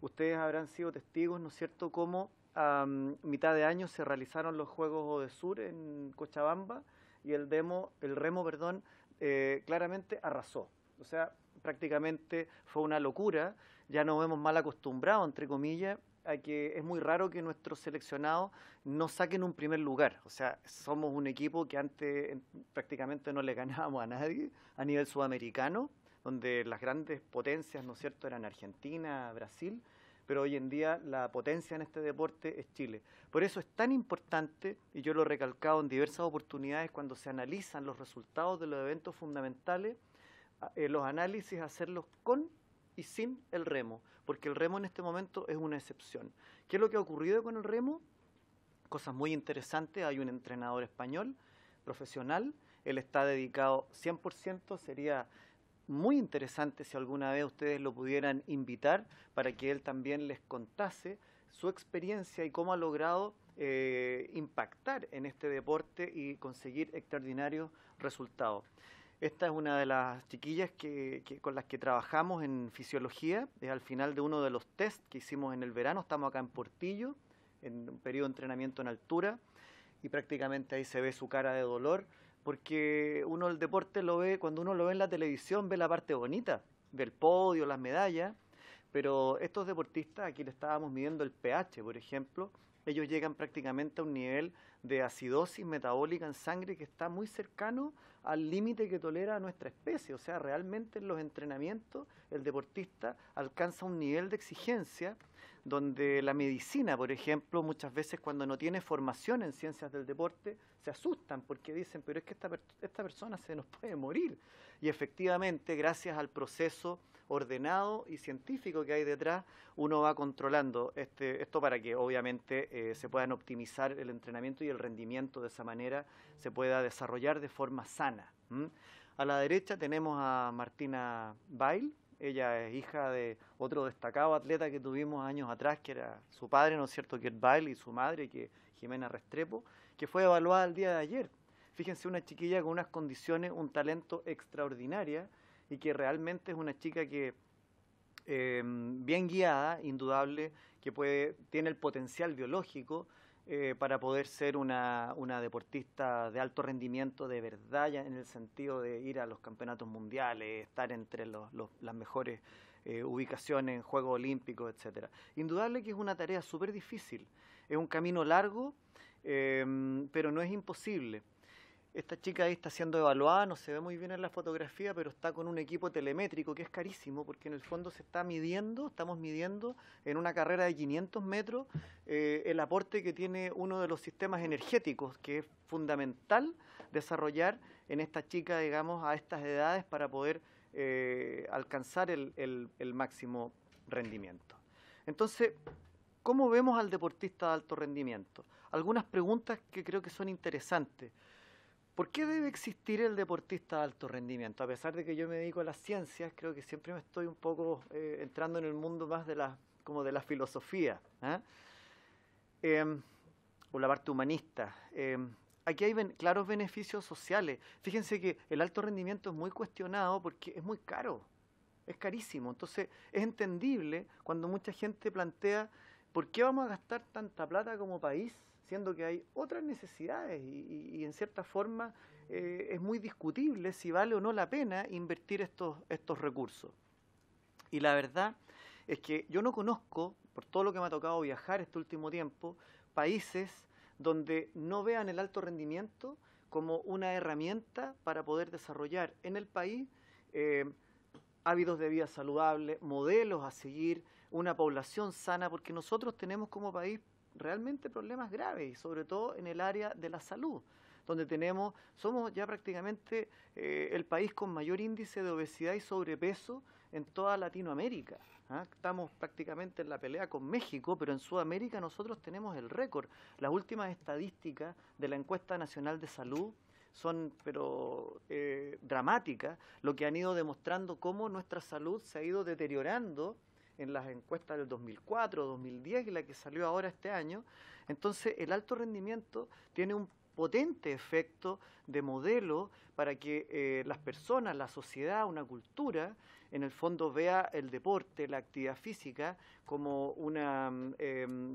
Ustedes habrán sido testigos, ¿no es cierto?, cómo a mitad de año se realizaron los Juegos Odesur en Cochabamba y el remo, claramente arrasó. O sea, prácticamente fue una locura. Ya nos vemos mal acostumbrados, entre comillas, a que es muy raro que nuestros seleccionados no saquen un primer lugar. O sea, somos un equipo que antes prácticamente no le ganábamos a nadie a nivel sudamericano, donde las grandes potencias, ¿no es cierto?, eran Argentina, Brasil, pero hoy en día la potencia en este deporte es Chile. Por eso es tan importante, y yo lo he recalcado en diversas oportunidades, cuando se analizan los resultados de los eventos fundamentales, los análisis hacerlos con y sin el remo, porque el remo en este momento es una excepción. ¿Qué es lo que ha ocurrido con el remo? Cosas muy interesantes. Hay un entrenador español, profesional, él está dedicado 100%, sería muy interesante si alguna vez ustedes lo pudieran invitar para que él también les contase su experiencia y cómo ha logrado impactar en este deporte y conseguir extraordinarios resultados. Esta es una de las chiquillas con las que trabajamos en fisiología. Es al final de uno de los test que hicimos en el verano. Estamos acá en Portillo, en un periodo de entrenamiento en altura, y prácticamente ahí se ve su cara de dolor, porque uno el deporte lo ve, cuando uno lo ve en la televisión, ve la parte bonita, ve el podio, las medallas, pero estos deportistas, aquí le estábamos midiendo el pH, por ejemplo, ellos llegan prácticamente a un nivel de acidosis metabólica en sangre que está muy cercano al límite que tolera nuestra especie. O sea, realmente en los entrenamientos el deportista alcanza un nivel de exigencia donde la medicina, por ejemplo, muchas veces cuando no tiene formación en ciencias del deporte, se asustan porque dicen, pero es que esta persona se nos puede morir. Y efectivamente, gracias al proceso ordenado y científico que hay detrás, uno va controlando esto para que obviamente se puedan optimizar el entrenamiento y el rendimiento de esa manera se pueda desarrollar de forma sana. A la derecha tenemos a Martina Bail. Ella es hija de otro destacado atleta que tuvimos años atrás, que era su padre, ¿no es cierto?, Gert Bail, y su madre, que Jimena Restrepo, que fue evaluada el día de ayer. Fíjense, una chiquilla con unas condiciones, un talento extraordinaria, y que realmente es una chica que, bien guiada, indudable, que tiene el potencial biológico para poder ser una deportista de alto rendimiento de verdad, ya en el sentido de ir a los campeonatos mundiales, estar entre las mejores ubicaciones en Juegos Olímpicos, etcétera. Indudable que es una tarea súper difícil, es un camino largo, pero no es imposible. Esta chica ahí está siendo evaluada, no se ve muy bien en la fotografía, pero está con un equipo telemétrico que es carísimo, porque en el fondo estamos midiendo en una carrera de 500 metros el aporte que tiene uno de los sistemas energéticos, que es fundamental desarrollar en esta chica, digamos, a estas edades para poder alcanzar el máximo rendimiento. Entonces, ¿cómo vemos al deportista de alto rendimiento? Algunas preguntas que creo que son interesantes. ¿Por qué debe existir el deportista de alto rendimiento? A pesar de que yo me dedico a las ciencias, creo que siempre me estoy un poco entrando en el mundo más de la filosofía, o la parte humanista. Aquí hay claros beneficios sociales. Fíjense que el alto rendimiento es muy cuestionado porque es muy caro. es carísimo. Entonces, es entendible cuando mucha gente plantea, ¿por qué vamos a gastar tanta plata como país, siendo que hay otras necesidades? Y en cierta forma es muy discutible si vale o no la pena invertir estos recursos. Y la verdad es que yo no conozco, por todo lo que me ha tocado viajar este último tiempo, países donde no vean el alto rendimiento como una herramienta para poder desarrollar en el país hábitos de vida saludables, modelos a seguir, una población sana, porque nosotros tenemos como país realmente problemas graves, y sobre todo en el área de la salud, donde somos ya prácticamente el país con mayor índice de obesidad y sobrepeso en toda Latinoamérica. Estamos prácticamente en la pelea con México, pero en Sudamérica nosotros tenemos el récord. Las últimas estadísticas de la Encuesta Nacional de Salud son dramáticas, lo que han ido demostrando cómo nuestra salud se ha ido deteriorando en las encuestas del 2004, 2010 y la que salió ahora este año. Entonces, el alto rendimiento tiene un potente efecto de modelo para que las personas, la sociedad, una cultura, en el fondo vea el deporte, la actividad física como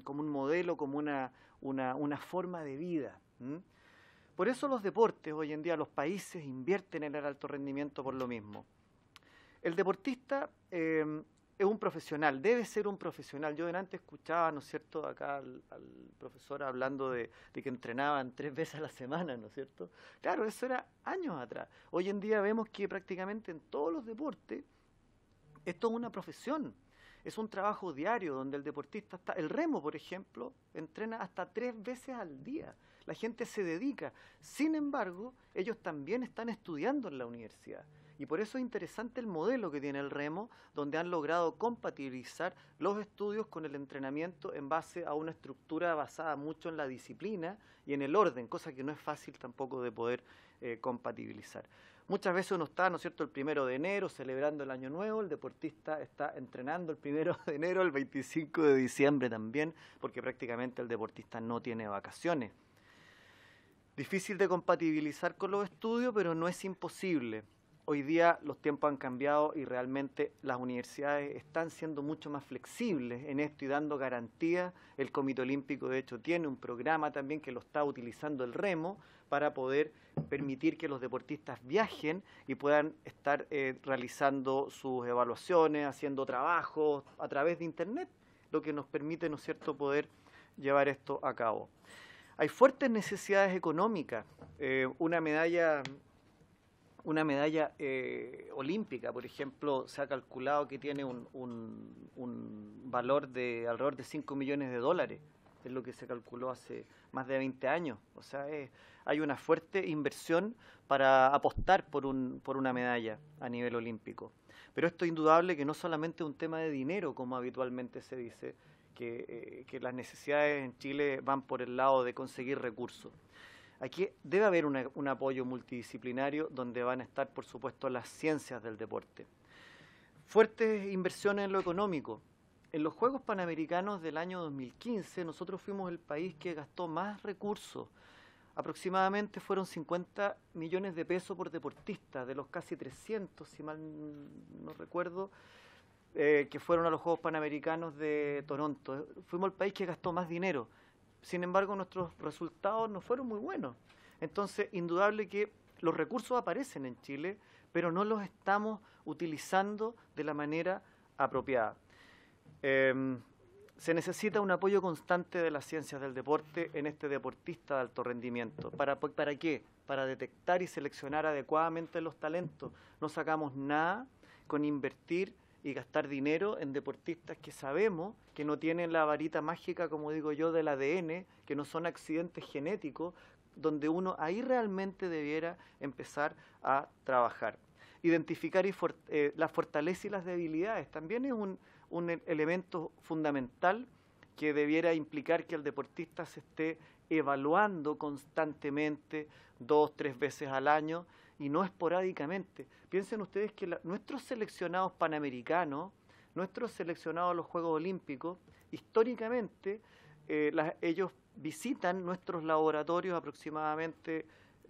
como un modelo, como una forma de vida. Por eso los deportes, hoy en día los países invierten en el alto rendimiento por lo mismo. El deportista es un profesional, debe ser un profesional. Yo delante escuchaba, ¿no es cierto?, acá al profesor hablando de que entrenaban 3 veces a la semana, ¿no es cierto? Claro, eso era años atrás. Hoy en día vemos que prácticamente en todos los deportes esto es una profesión, es un trabajo diario donde el deportista está. El remo, por ejemplo, entrena hasta 3 veces al día. La gente se dedica. Sin embargo, ellos también están estudiando en la universidad. Y por eso es interesante el modelo que tiene el remo, donde han logrado compatibilizar los estudios con el entrenamiento en base a una estructura basada mucho en la disciplina y en el orden, cosa que no es fácil tampoco de poder compatibilizar. Muchas veces uno está, ¿no es cierto?, el 1 de enero celebrando el Año Nuevo, el deportista está entrenando el 1 de enero, el 25 de diciembre también, porque prácticamente el deportista no tiene vacaciones. Difícil de compatibilizar con los estudios, pero no es imposible. Hoy día los tiempos han cambiado y realmente las universidades están siendo mucho más flexibles en esto y dando garantías. El Comité Olímpico, de hecho, tiene un programa también que lo está utilizando el remo para poder permitir que los deportistas viajen y puedan estar realizando sus evaluaciones, haciendo trabajos a través de Internet, lo que nos permite, ¿no es cierto?, poder llevar esto a cabo. Hay fuertes necesidades económicas. Una medalla olímpica, por ejemplo, se ha calculado que tiene un valor de alrededor de $5 millones, es lo que se calculó hace más de 20 años. O sea, hay una fuerte inversión para apostar por una medalla a nivel olímpico. Pero esto es indudable que no solamente es un tema de dinero, como habitualmente se dice, que las necesidades en Chile van por el lado de conseguir recursos. Aquí debe haber un apoyo multidisciplinario donde van a estar, por supuesto, las ciencias del deporte. Fuertes inversiones en lo económico. En los Juegos Panamericanos del año 2015, nosotros fuimos el país que gastó más recursos. Aproximadamente fueron 50 millones de pesos por deportista, de los casi 300, si mal no recuerdo, que fueron a los Juegos Panamericanos de Toronto. Fuimos el país que gastó más dinero. Sin embargo, nuestros resultados no fueron muy buenos. Entonces, indudable que los recursos aparecen en Chile, pero no los estamos utilizando de la manera apropiada. Se necesita un apoyo constante de las ciencias del deporte en este deportista de alto rendimiento. ¿Para qué? Para detectar y seleccionar adecuadamente los talentos. No sacamos nada con invertir y gastar dinero en deportistas que sabemos que no tienen la varita mágica, como digo yo, del ADN, que no son accidentes genéticos, donde uno ahí realmente debiera empezar a trabajar. Identificar las fortalezas y las debilidades también es un elemento fundamental que debiera implicar que el deportista se esté evaluando constantemente 2 o 3 veces al año y no esporádicamente. Piensen ustedes que nuestros seleccionados panamericanos, nuestros seleccionados a los Juegos Olímpicos, históricamente ellos visitan nuestros laboratorios aproximadamente,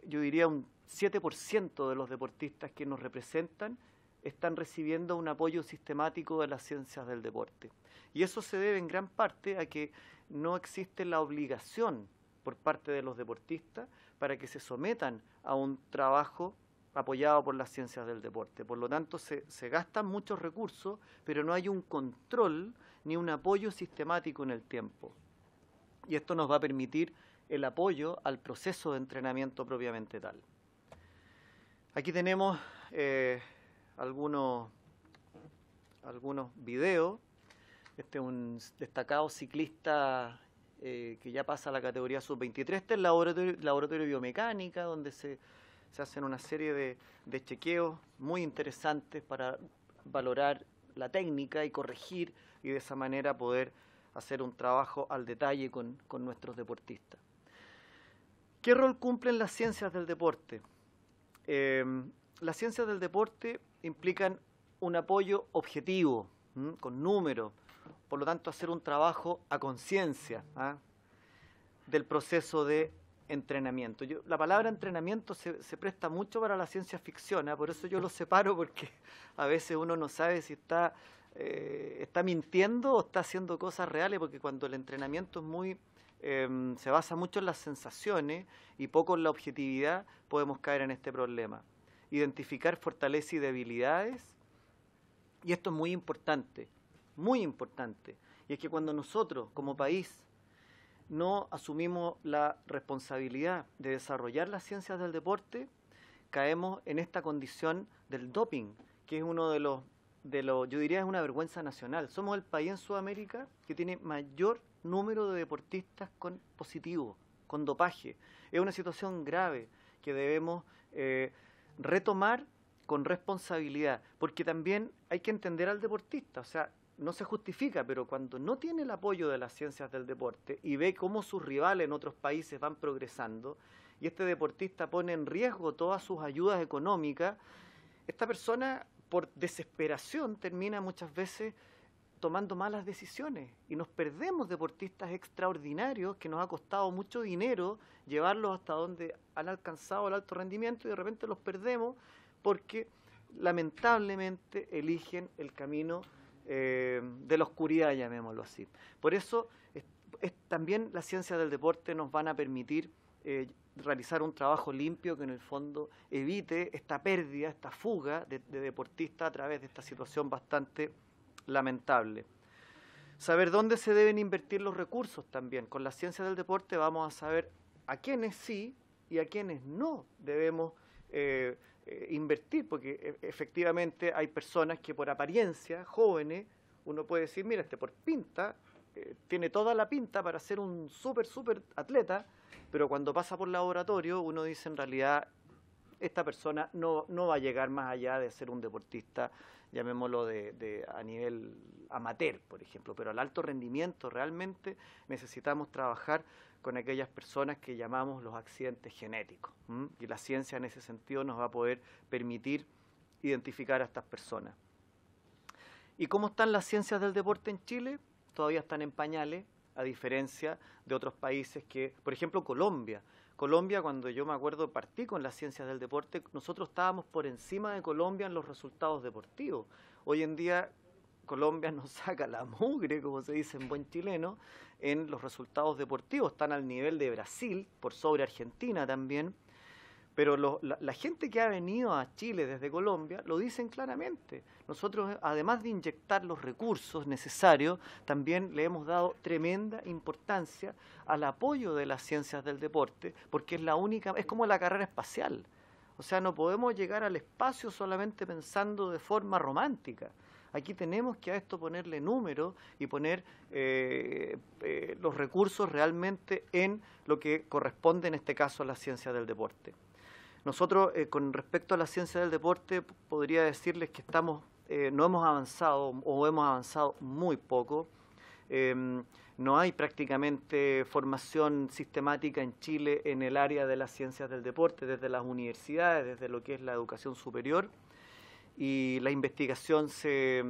yo diría un 7% de los deportistas que nos representan están recibiendo un apoyo sistemático de las ciencias del deporte. Y eso se debe en gran parte a que no existe la obligación por parte de los deportistas para que se sometan a un trabajo apoyado por las ciencias del deporte. Por lo tanto, se gastan muchos recursos, pero no hay un control ni un apoyo sistemático en el tiempo. Y esto nos va a permitir el apoyo al proceso de entrenamiento propiamente tal. Aquí tenemos algunos videos. Este es un destacado ciclista que ya pasa a la categoría sub-23. Este es el laboratorio de biomecánica, donde se hacen una serie de chequeos muy interesantes para valorar la técnica y corregir, y de esa manera poder hacer un trabajo al detalle con nuestros deportistas. ¿Qué rol cumplen las ciencias del deporte? Las ciencias del deporte implican un apoyo objetivo, con números, por lo tanto hacer un trabajo a conciencia del proceso de entrenamiento. La palabra entrenamiento se presta mucho para la ciencia ficción, por eso yo lo separo, porque a veces uno no sabe si está mintiendo o está haciendo cosas reales, porque cuando el entrenamiento es muy se basa mucho en las sensaciones y poco en la objetividad, podemos caer en este problema. Identificar fortalezas y debilidades, y esto es muy importante, y es que cuando nosotros como país no asumimos la responsabilidad de desarrollar las ciencias del deporte, caemos en esta condición del doping, que es uno de los, yo diría, es una vergüenza nacional. Somos el país en Sudamérica que tiene mayor número de deportistas con positivo, con dopaje. Es una situación grave que debemos retomar con responsabilidad, porque también hay que entender al deportista. O sea, no se justifica, pero cuando no tiene el apoyo de las ciencias del deporte y ve cómo sus rivales en otros países van progresando, y este deportista pone en riesgo todas sus ayudas económicas, esta persona, por desesperación, termina muchas veces tomando malas decisiones, y nos perdemos deportistas extraordinarios que nos ha costado mucho dinero llevarlos hasta donde han alcanzado el alto rendimiento, y de repente los perdemos porque lamentablemente eligen el camino de la oscuridad, llamémoslo así. Por eso también las ciencias del deporte nos van a permitir realizar un trabajo limpio que en el fondo evite esta pérdida, esta fuga de deportistas a través de esta situación bastante lamentable. Saber dónde se deben invertir los recursos también. Con las ciencias del deporte vamos a saber a quiénes sí y a quiénes no debemos invertir, porque efectivamente hay personas que por apariencia, jóvenes, uno puede decir, mira, por pinta, tiene toda la pinta para ser un súper atleta, pero cuando pasa por laboratorio uno dice, en realidad esta persona no va a llegar más allá de ser un deportista, llamémoslo a nivel amateur, por ejemplo, pero al alto rendimiento realmente necesitamos trabajar con aquellas personas que llamamos los accidentes genéticos, y la ciencia en ese sentido nos va a poder permitir identificar a estas personas. ¿Y cómo están las ciencias del deporte en Chile? Todavía están en pañales, a diferencia de otros países que, por ejemplo, Colombia. Colombia, cuando yo me acuerdo partí con las ciencias del deporte, nosotros estábamos por encima de Colombia en los resultados deportivos. Hoy en día Colombia nos saca la mugre, como se dice en buen chileno, en los resultados deportivos. Están al nivel de Brasil, por sobre Argentina también. Pero la gente que ha venido a Chile desde Colombia lo dicen claramente. Nosotros, además de inyectar los recursos necesarios, también le hemos dado tremenda importancia al apoyo de las ciencias del deporte, porque es la única, es como la carrera espacial. O sea, no podemos llegar al espacio solamente pensando de forma romántica. Aquí tenemos que a esto ponerle número y poner los recursos realmente en lo que corresponde, en este caso, a la ciencia del deporte. Nosotros, con respecto a la ciencia del deporte, podría decirles que no hemos avanzado o hemos avanzado muy poco. No hay prácticamente formación sistemática en Chile en el área de las ciencias del deporte, desde las universidades, desde lo que es la educación superior. y la investigación se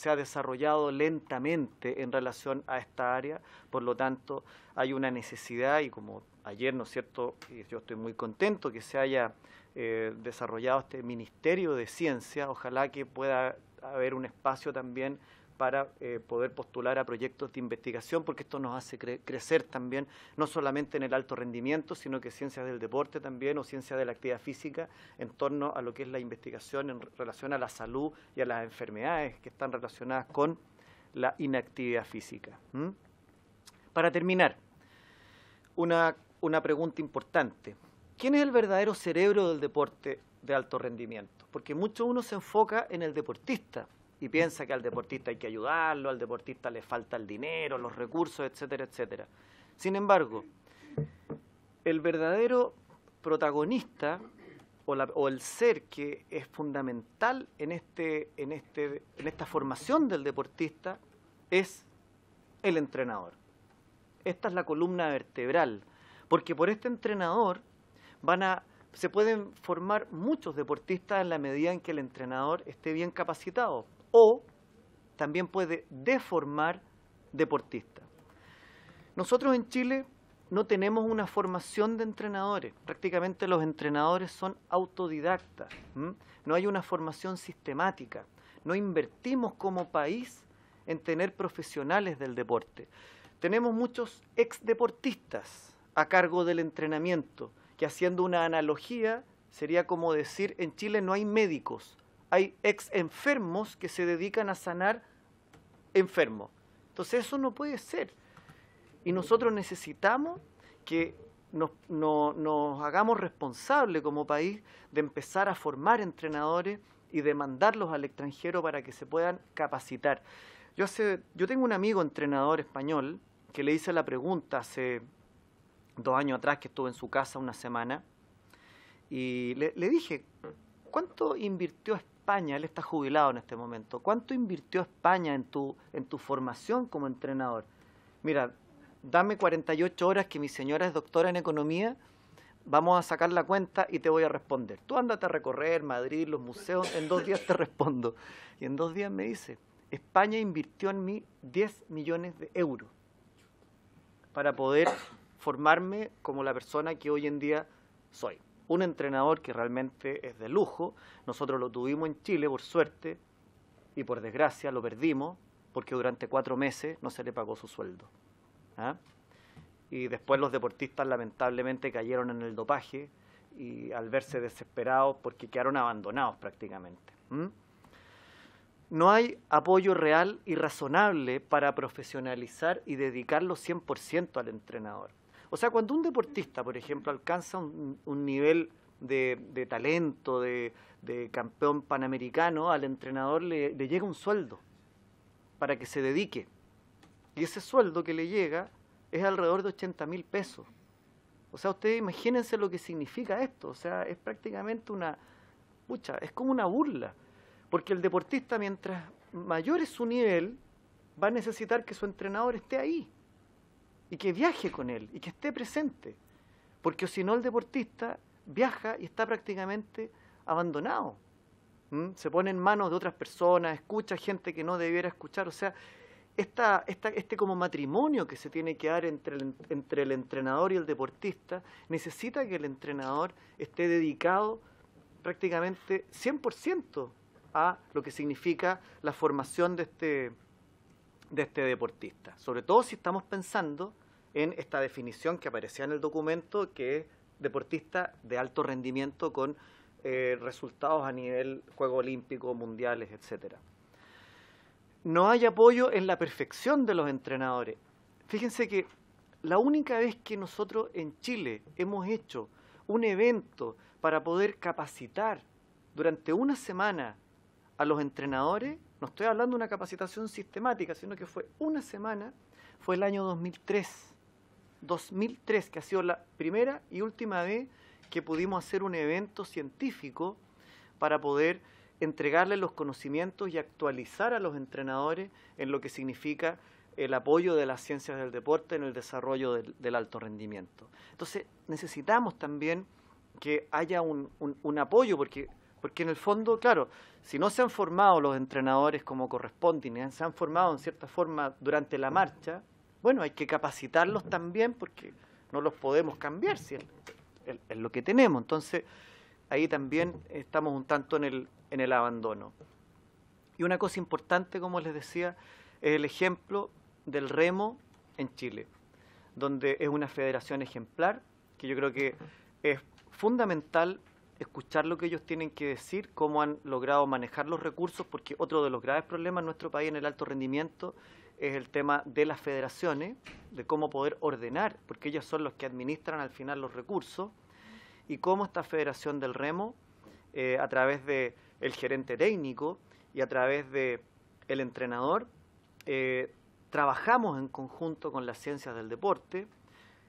ha desarrollado lentamente en relación a esta área, por lo tanto hay una necesidad, y como ayer, ¿no es cierto?, y yo estoy muy contento que se haya desarrollado este Ministerio de Ciencia. Ojalá que pueda haber un espacio también para poder postular a proyectos de investigación, porque esto nos hace crecer también, no solamente en el alto rendimiento, sino que ciencias del deporte también, o ciencias de la actividad física, en torno a lo que es la investigación en relación a la salud y a las enfermedades que están relacionadas con la inactividad física. Para terminar, una pregunta importante. ¿Quién es el verdadero cerebro del deporte de alto rendimiento? Porque uno se enfoca en el deportista, y piensa que al deportista hay que ayudarlo, al deportista le falta el dinero, los recursos, etcétera, etcétera. Sin embargo, el verdadero protagonista o el ser que es fundamental en esta formación del deportista es el entrenador. Esta es la columna vertebral, porque por este entrenador se pueden formar muchos deportistas en la medida en que el entrenador esté bien capacitado, o también puede deformar deportistas. Nosotros en Chile no tenemos una formación de entrenadores, prácticamente los entrenadores son autodidactas, no hay una formación sistemática, no invertimos como país en tener profesionales del deporte. Tenemos muchos exdeportistas a cargo del entrenamiento, que haciendo una analogía sería como decir, en Chile no hay médicos, hay ex enfermos que se dedican a sanar enfermos. Entonces eso no puede ser. Y nosotros necesitamos que nos hagamos responsables como país de empezar a formar entrenadores y de mandarlos al extranjero para que se puedan capacitar. Yo tengo un amigo entrenador español que le hice la pregunta hace 2 años atrás, que estuve en su casa una semana, y le dije, ¿cuánto invirtió España? Él está jubilado en este momento. ¿Cuánto invirtió España en tu formación como entrenador? Mira, dame 48 horas que mi señora es doctora en economía, vamos a sacar la cuenta y te voy a responder. Tú ándate a recorrer Madrid, los museos, en 2 días te respondo. Y en 2 días me dice, España invirtió en mí 10 millones de euros para poder formarme como la persona que hoy en día soy. Un entrenador que realmente es de lujo. Nosotros lo tuvimos en Chile, por suerte, y por desgracia lo perdimos, porque durante 4 meses no se le pagó su sueldo. Y después los deportistas lamentablemente cayeron en el dopaje, y al verse desesperados porque quedaron abandonados prácticamente. No hay apoyo real y razonable para profesionalizar y dedicarlo 100% al entrenador. O sea, cuando un deportista, por ejemplo, alcanza un nivel de talento, de campeón panamericano, al entrenador le llega un sueldo para que se dedique. Y ese sueldo que le llega es alrededor de 80.000 pesos. O sea, ustedes imagínense lo que significa esto. O sea, es prácticamente es como una burla. Porque el deportista, mientras mayor es su nivel, va a necesitar que su entrenador esté ahí. Y que viaje con él, y que esté presente. Porque si no, el deportista viaja y está prácticamente abandonado. Se pone en manos de otras personas, escucha gente que no debiera escuchar. O sea, este como matrimonio que se tiene que dar entre el entrenador y el deportista, necesita que el entrenador esté dedicado prácticamente 100% a lo que significa la formación de este deportista. Sobre todo si estamos pensando en esta definición que aparecía en el documento, que es deportista de alto rendimiento con resultados a nivel Juegos Olímpicos, Mundiales, etcétera. No hay apoyo en la perfección de los entrenadores. Fíjense que la única vez que nosotros en Chile hemos hecho un evento para poder capacitar durante una semana a los entrenadores, no estoy hablando de una capacitación sistemática, sino que fue una semana, fue el año 2003. 2003, que ha sido la primera y última vez que pudimos hacer un evento científico para poder entregarle los conocimientos y actualizar a los entrenadores en lo que significa el apoyo de las ciencias del deporte en el desarrollo del alto rendimiento. Entonces, necesitamos también que haya un apoyo, porque Porque en el fondo, claro, si no se han formado los entrenadores como corresponde, ni se han formado en cierta forma durante la marcha, bueno, hay que capacitarlos también porque no los podemos cambiar si es lo que tenemos. Entonces, ahí también estamos un tanto en el abandono. Y una cosa importante, como les decía, es el ejemplo del remo en Chile, donde es una federación ejemplar, que yo creo que es fundamental escuchar lo que ellos tienen que decir, cómo han logrado manejar los recursos, porque otro de los graves problemas en nuestro país en el alto rendimiento es el tema de las federaciones, de cómo poder ordenar, porque ellos son los que administran al final los recursos, y cómo esta Federación del Remo, a través del gerente técnico y a través del entrenador, trabajamos en conjunto con las ciencias del deporte,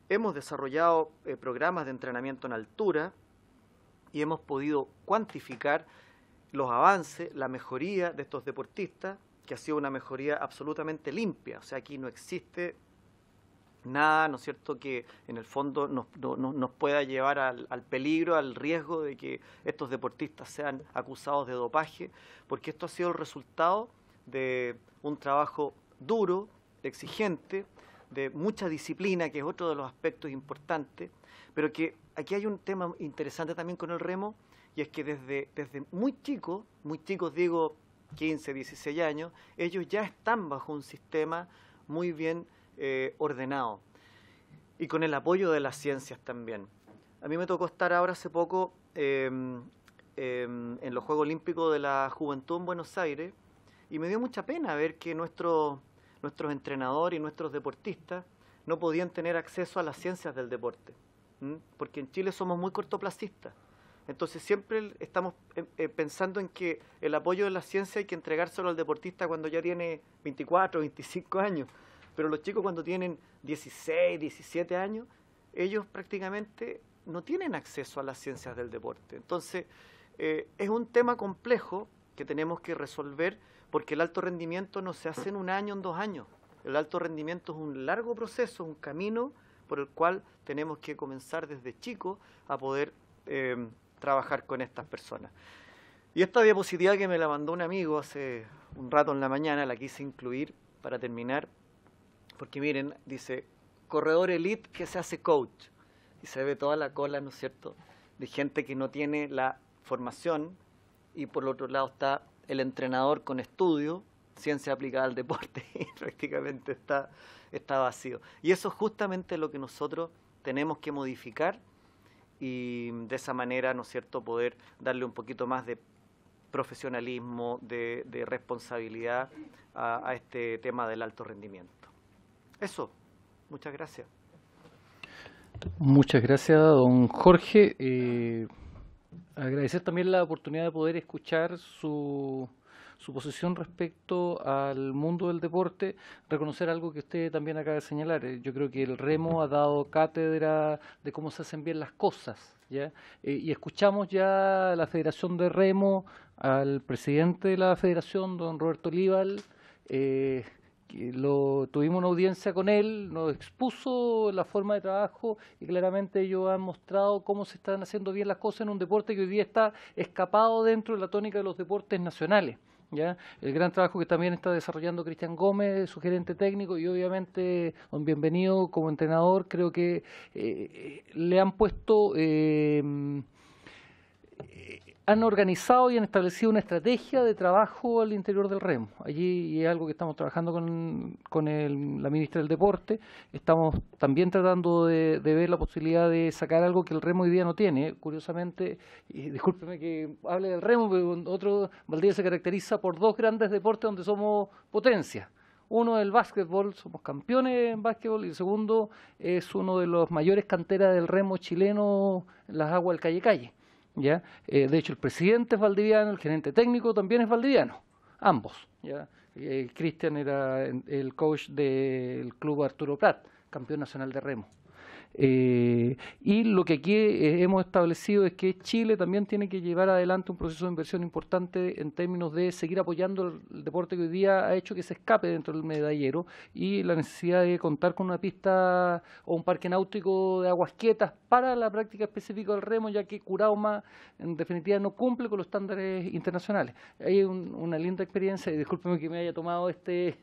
hemos desarrollado programas de entrenamiento en altura y hemos podido cuantificar los avances, la mejoría de estos deportistas, que ha sido una mejoría absolutamente limpia. O sea, aquí no existe nada, ¿no es cierto?, que en el fondo nos pueda llevar al peligro, al riesgo de que estos deportistas sean acusados de dopaje, porque esto ha sido el resultado de un trabajo duro, exigente, de mucha disciplina, que es otro de los aspectos importantes, pero que aquí hay un tema interesante también con el remo, y es que desde muy chicos digo 15, 16 años, ellos ya están bajo un sistema muy bien ordenado, y con el apoyo de las ciencias también. A mí me tocó estar ahora hace poco en los Juegos Olímpicos de la Juventud en Buenos Aires, y me dio mucha pena ver que nuestros entrenadores y nuestros deportistas no podían tener acceso a las ciencias del deporte, porque en Chile somos muy cortoplacistas. Entonces siempre estamos pensando en que el apoyo de la ciencia hay que entregárselo al deportista cuando ya tiene 24, 25 años, pero los chicos cuando tienen 16, 17 años, ellos prácticamente no tienen acceso a las ciencias del deporte. Entonces es un tema complejo que tenemos que resolver, porque el alto rendimiento no se hace en 1 año, en 2 años. El alto rendimiento es un largo proceso, un camino por el cual tenemos que comenzar desde chicos a poder trabajar con estas personas. Y esta diapositiva que me la mandó un amigo hace un rato en la mañana, la quise incluir para terminar, porque miren, dice, corredor elite que se hace coach, y se ve toda la cola, ¿no es cierto?, de gente que no tiene la formación, y por el otro lado está el entrenador con estudio, ciencia aplicada al deporte, y prácticamente está vacío. Y eso es justamente lo que nosotros tenemos que modificar, y de esa manera, ¿no es cierto?, poder darle un poquito más de profesionalismo, de responsabilidad a este tema del alto rendimiento. Eso, muchas gracias. Muchas gracias, don Jorge. Agradecer también la oportunidad de poder escuchar su posición respecto al mundo del deporte, reconocer algo que usted también acaba de señalar. Yo creo que el remo ha dado cátedra de cómo se hacen bien las cosas, ¿ya? Y escuchamos ya a la Federación de Remo, al presidente de la Federación, don Roberto Olival, tuvimos una audiencia con él, nos expuso la forma de trabajo y claramente ellos han mostrado cómo se están haciendo bien las cosas en un deporte que hoy día está escapado dentro de la tónica de los deportes nacionales. ¿Ya? El gran trabajo que también está desarrollando Cristian Gómez, su gerente técnico, y obviamente don Bienvenido como entrenador, creo que le han puesto, han organizado y han establecido una estrategia de trabajo al interior del remo. Allí, y es algo que estamos trabajando con la ministra del Deporte, estamos también tratando de ver la posibilidad de sacar algo que el remo hoy día no tiene. Curiosamente, y discúlpeme que hable del remo, pero Valdivia se caracteriza por 2 grandes deportes donde somos potencia. Uno es el básquetbol, somos campeones en básquetbol, y el segundo es uno de los mayores canteras del remo chileno en las aguas del Calle. ¿Ya? De hecho, el presidente es valdiviano, el gerente técnico también es valdiviano, ambos. ¿Ya? Cristian era el coach del club Arturo Prat, campeón nacional de remo. Y lo que aquí hemos establecido es que Chile también tiene que llevar adelante un proceso de inversión importante en términos de seguir apoyando el deporte que hoy día ha hecho que se escape dentro del medallero, y la necesidad de contar con una pista o un parque náutico de aguas quietas para la práctica específica del remo, ya que Curauma en definitiva no cumple con los estándares internacionales. Hay una linda experiencia, y discúlpeme que me haya tomado este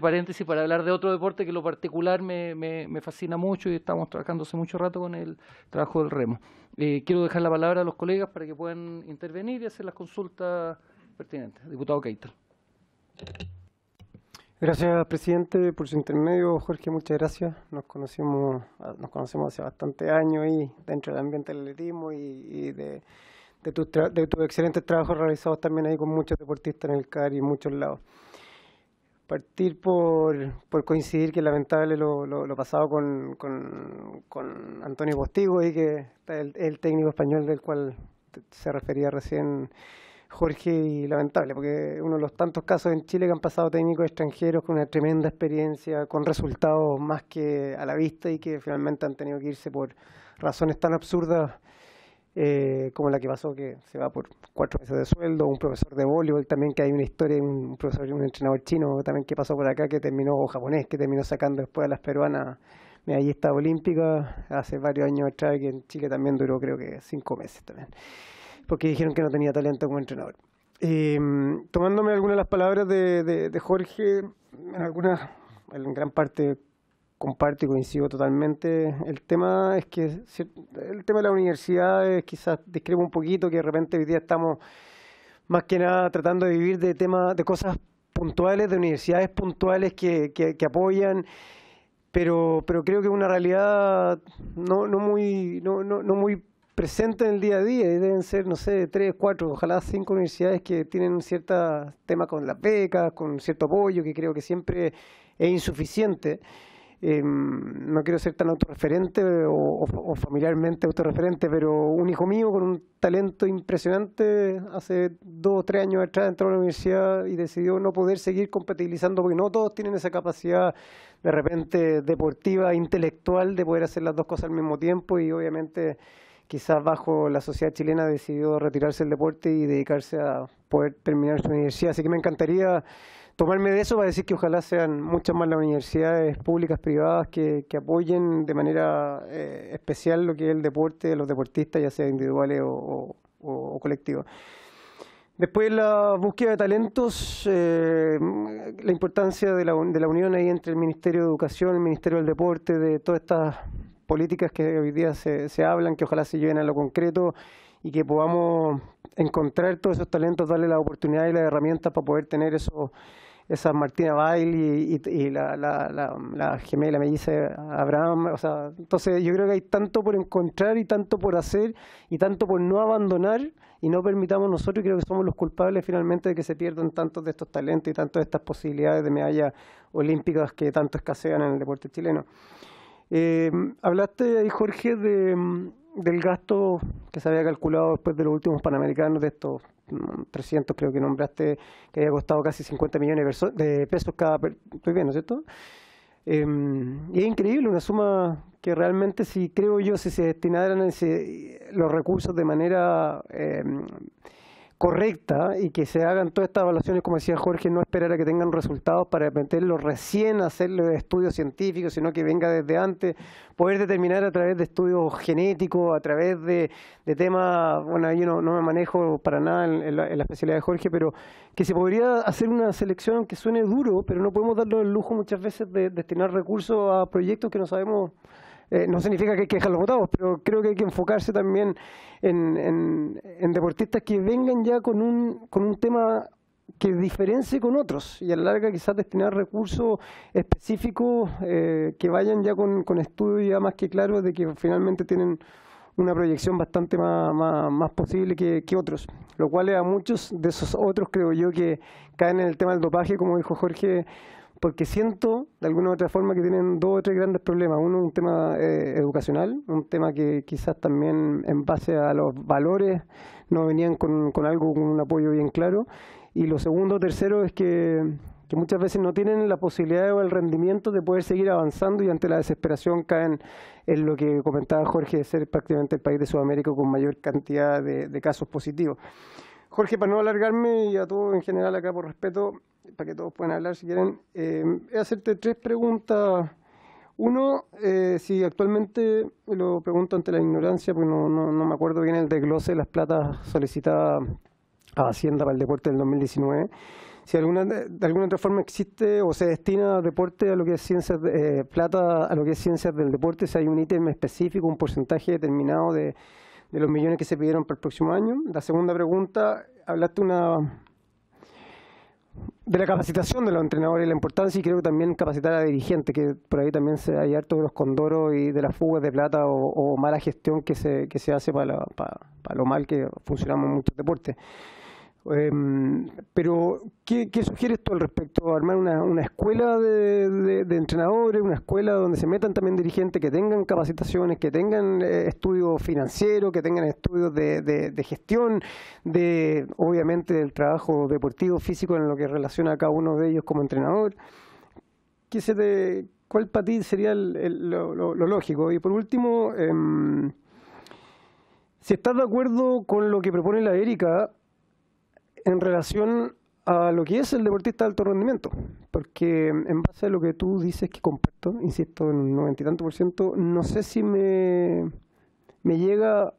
paréntesis para hablar de otro deporte que en lo particular me fascina mucho, y estamos trabajando hace mucho rato con el trabajo del remo. Quiero dejar la palabra a los colegas para que puedan intervenir y hacer las consultas pertinentes. Diputado Keitel. Gracias, presidente, por su intermedio. Jorge, muchas gracias. Nos conocemos hace bastante años y dentro del ambiente del atletismo y de tus excelentes trabajos realizados también ahí con muchos deportistas en el CAR y en muchos lados. Partir por coincidir, que es lamentable lo pasado con Antonio Postigo, y que el técnico español del cual se refería recién Jorge, y lamentable, porque uno de los tantos casos en Chile que han pasado técnicos extranjeros con una tremenda experiencia, con resultados más que a la vista, y que finalmente han tenido que irse por razones tan absurdas como la que pasó, que se va por 4 meses de sueldo. Un profesor de voleibol también, que hay una historia, un entrenador chino también que pasó por acá, que terminó, o japonés, que terminó sacando después a las peruanas medallistas olímpicas hace varios años atrás, que en Chile también duró creo que 5 meses también, porque dijeron que no tenía talento como entrenador. Tomándome algunas de las palabras de Jorge, en gran parte comparto y coincido totalmente. El tema es que el tema de las universidades quizás discrepa un poquito, que de repente hoy día estamos más que nada tratando de vivir de temas, de cosas puntuales, de universidades puntuales que apoyan, pero creo que es una realidad no muy presente en el día a día, y deben ser, no sé, 3, 4, ojalá 5 universidades que tienen un cierto tema con las becas, con cierto apoyo, que creo que siempre es insuficiente. No quiero ser tan autorreferente o familiarmente autorreferente, pero un hijo mío con un talento impresionante hace 2 o 3 años atrás entró a la universidad y decidió no poder seguir compatibilizando, porque no todos tienen esa capacidad de repente deportiva, intelectual, de poder hacer las dos cosas al mismo tiempo, y obviamente quizás bajo la sociedad chilena decidió retirarse del deporte y dedicarse a poder terminar su universidad. Así que me encantaría tomarme de eso para decir que ojalá sean muchas más las universidades públicas, privadas, que apoyen de manera especial lo que es el deporte de los deportistas, ya sea individuales o colectivos. Después, la búsqueda de talentos, la importancia de la unión ahí entre el Ministerio de Educación, el Ministerio del Deporte, de todas estas políticas que hoy día se hablan, que ojalá se lleven a lo concreto y que podamos encontrar todos esos talentos, darle la oportunidad y las herramientas para poder tener esa Martina Bail y la gemela melliza Abraham. O sea, entonces yo creo que hay tanto por encontrar y tanto por hacer y tanto por no abandonar, y no permitamos nosotros, y creo que somos los culpables finalmente de que se pierdan tantos de estos talentos y tantas de estas posibilidades de medallas olímpicas que tanto escasean en el deporte chileno. Hablaste ahí, Jorge, del gasto que se había calculado después de los últimos Panamericanos, de estos 300, creo que nombraste, que había costado casi 50 millones de pesos cada... Estoy bien, ¿no es cierto? Y es increíble, una suma que realmente, si se destinaran los recursos de manera correcta, y que se hagan todas estas evaluaciones, como decía Jorge, no esperar a que tengan resultados para meterlos recién a hacer los estudios científicos, sino que venga desde antes, poder determinar a través de estudios genéticos, a través de temas, bueno, yo no me manejo para nada en la especialidad de Jorge, pero que se podría hacer una selección que suene duro, pero no podemos darnos el lujo muchas veces de destinar recursos a proyectos que no sabemos. No significa que hay que dejarlos botados, pero creo que hay que enfocarse también en deportistas que vengan ya con un tema que diferencie con otros, y a la larga quizás destinar recursos específicos que vayan ya con estudios ya más que claros de que finalmente tienen una proyección bastante más posible que otros, lo cual a muchos de esos otros creo yo que caen en el tema del dopaje, como dijo Jorge, porque siento de alguna u otra forma que tienen 2 o 3 grandes problemas. Uno, un tema educacional, un tema que quizás también en base a los valores no venían con un apoyo bien claro. Y lo segundo, tercero, es que que muchas veces no tienen la posibilidad o el rendimiento de poder seguir avanzando y ante la desesperación caen en lo que comentaba Jorge, de ser prácticamente el país de Sudamérica con mayor cantidad de casos positivos. Jorge, para no alargarme y a todos en general acá por respeto, para que todos puedan hablar si quieren, es hacerte 3 preguntas. Uno, si actualmente, lo pregunto ante la ignorancia, porque no me acuerdo bien el desglose de las platas solicitadas a Hacienda para el deporte del 2019, si de alguna otra forma existe o se destina a deporte, a lo que es ciencias, plata a lo que es ciencias del deporte, si hay un ítem específico, un porcentaje determinado de los millones que se pidieron para el próximo año. La segunda pregunta, hablaste de la capacitación de los entrenadores y la importancia, y creo que también capacitar a dirigentes, que por ahí también hay harto de los condoros y de las fugas de plata o mala gestión que se hace para lo mal que funcionamos en muchos deportes. Pero, ¿qué sugieres tú al respecto? ¿Armar una escuela de entrenadores, una escuela donde se metan también dirigentes que tengan capacitaciones, que tengan estudios financieros, que tengan estudios de gestión, obviamente del trabajo deportivo, físico, en lo que relaciona a cada uno de ellos como entrenador? ¿Cuál para ti sería lo lógico? Y por último, si estás de acuerdo con lo que propone la Erika en relación a lo que es el deportista de alto rendimiento, porque en base a lo que tú dices, que comparto, insisto, en un 90 y tanto %, no sé si me llega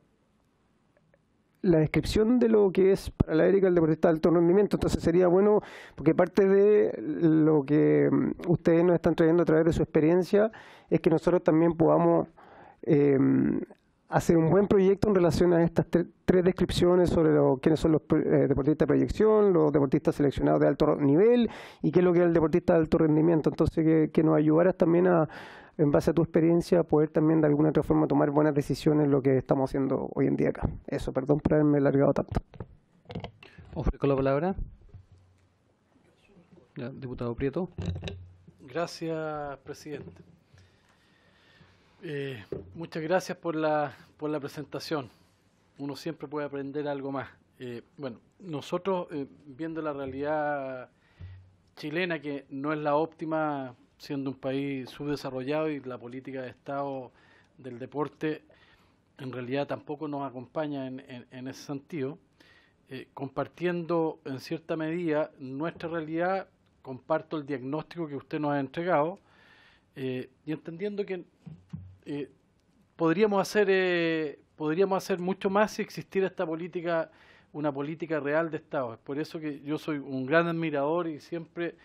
la descripción de lo que es para la Erika el deportista de alto rendimiento. Entonces sería bueno, porque parte de lo que ustedes nos están trayendo a través de su experiencia, es que nosotros también podamos hacer un buen proyecto en relación a estas 3 descripciones sobre quiénes son los deportistas de proyección, los deportistas seleccionados de alto nivel y qué es lo que es el deportista de alto rendimiento. Entonces, que nos ayudaras también en base a tu experiencia, a poder también de alguna otra forma tomar buenas decisiones en lo que estamos haciendo hoy en día acá. Eso, perdón por haberme alargado tanto. Ofrezco la palabra. Ya, diputado Prieto. Gracias, presidente. Muchas gracias por la presentación. Uno siempre puede aprender algo más. Bueno, nosotros viendo la realidad chilena, que no es la óptima, siendo un país subdesarrollado, y la política de Estado del deporte en realidad tampoco nos acompaña en ese sentido, compartiendo en cierta medida nuestra realidad, comparto el diagnóstico que usted nos ha entregado, y entendiendo que podríamos hacer mucho más si existiera esta política, una política real de Estado. Es por eso que yo soy un gran admirador y siempre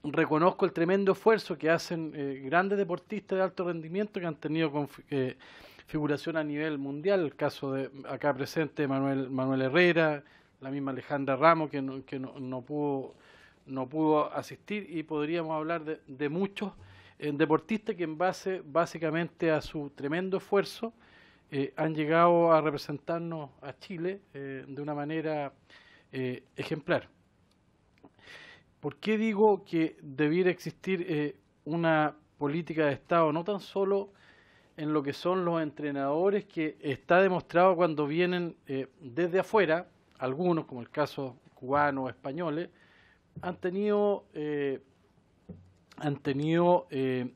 reconozco el tremendo esfuerzo que hacen grandes deportistas de alto rendimiento que han tenido figuración a nivel mundial. El caso de acá presente Manuel Herrera, la misma Alejandra Ramos, que no pudo asistir, y podríamos hablar de muchos deportistas que en base básicamente a su tremendo esfuerzo han llegado a representarnos a Chile de una manera ejemplar. ¿Por qué digo que debiera existir una política de Estado, no tan solo en lo que son los entrenadores, que está demostrado cuando vienen desde afuera, algunos, como el caso cubano o españoles, han tenido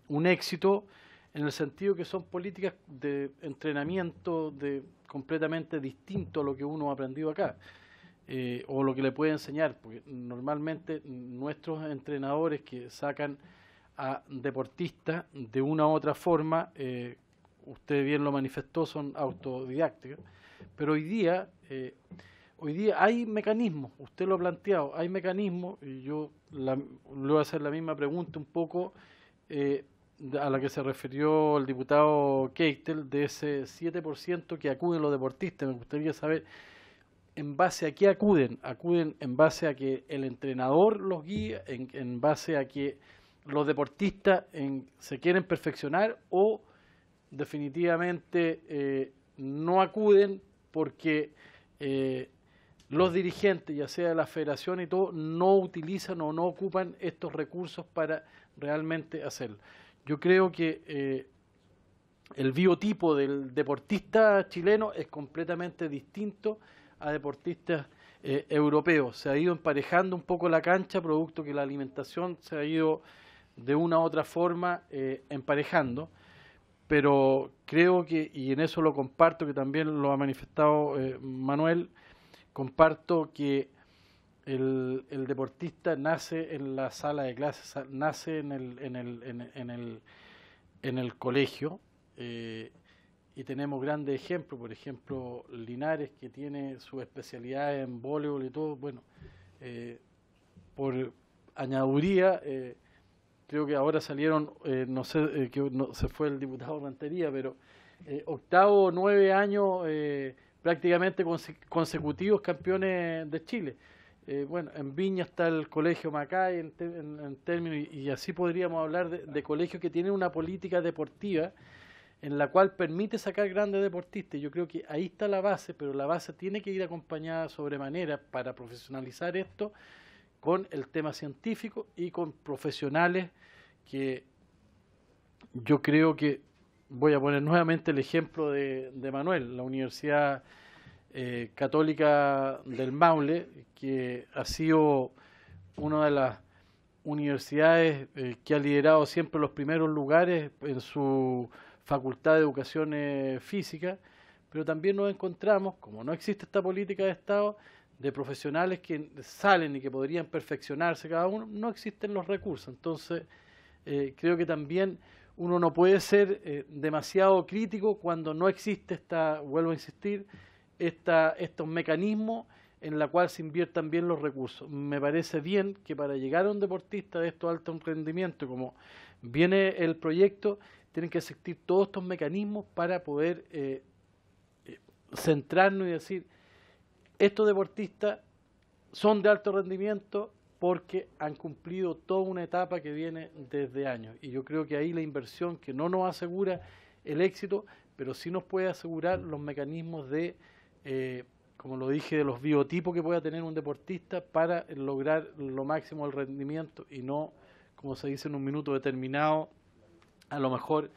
un éxito en el sentido que son políticas de entrenamiento completamente distinto a lo que uno ha aprendido acá, o lo que le puede enseñar, porque normalmente nuestros entrenadores que sacan a deportistas de una u otra forma, usted bien lo manifestó, son autodidácticos, pero hoy día hay mecanismos, usted lo ha planteado, hay mecanismos, y yo le voy a hacer la misma pregunta un poco a la que se refirió el diputado Keitel, de ese 7% que acuden los deportistas. Me gustaría saber en base a qué acuden. ¿Acuden en base a que el entrenador los guía, en base a que los deportistas se quieren perfeccionar, o definitivamente no acuden porque los dirigentes, ya sea de la federación y todo, no utilizan o no ocupan estos recursos para realmente hacerlo? Yo creo que el biotipo del deportista chileno es completamente distinto a deportistas europeos. Se ha ido emparejando un poco la cancha, producto que la alimentación se ha ido de una u otra forma emparejando, pero creo que, y en eso lo comparto, que también lo ha manifestado Manuel, comparto que el deportista nace en la sala de clases, nace en el colegio, y tenemos grandes ejemplos, por ejemplo Linares, que tiene su especialidad en voleibol y todo. Bueno, por añaduría, creo que ahora salieron, no sé, que no, se fue el diputado Rentería, pero octavo o 9 años prácticamente consecutivos campeones de Chile. Bueno, en Viña está el Colegio Macay en términos, y así podríamos hablar de colegios que tienen una política deportiva en la cual permite sacar grandes deportistas. Yo creo que ahí está la base, pero la base tiene que ir acompañada sobremanera para profesionalizar esto con el tema científico y con profesionales que yo creo que, voy a poner nuevamente el ejemplo de Manuel, la Universidad Católica del Maule, que ha sido una de las universidades que ha liderado siempre los primeros lugares en su Facultad de Educación Física, pero también nos encontramos, como no existe esta política de Estado, de profesionales que salen y que podrían perfeccionarse cada uno, no existen los recursos. Entonces, creo que también uno no puede ser demasiado crítico cuando no existe vuelvo a insistir, estos mecanismos en la cual se inviertan bien los recursos. Me parece bien que para llegar a un deportista de estos altos rendimientos, como viene el proyecto, tienen que existir todos estos mecanismos para poder centrarnos y decir, estos deportistas son de alto rendimiento porque han cumplido toda una etapa que viene desde años. Y yo creo que ahí la inversión, que no nos asegura el éxito, pero sí nos puede asegurar los mecanismos de, como lo dije, de los biotipos que pueda tener un deportista para lograr lo máximo del rendimiento y no, como se dice en un minuto determinado, a lo mejor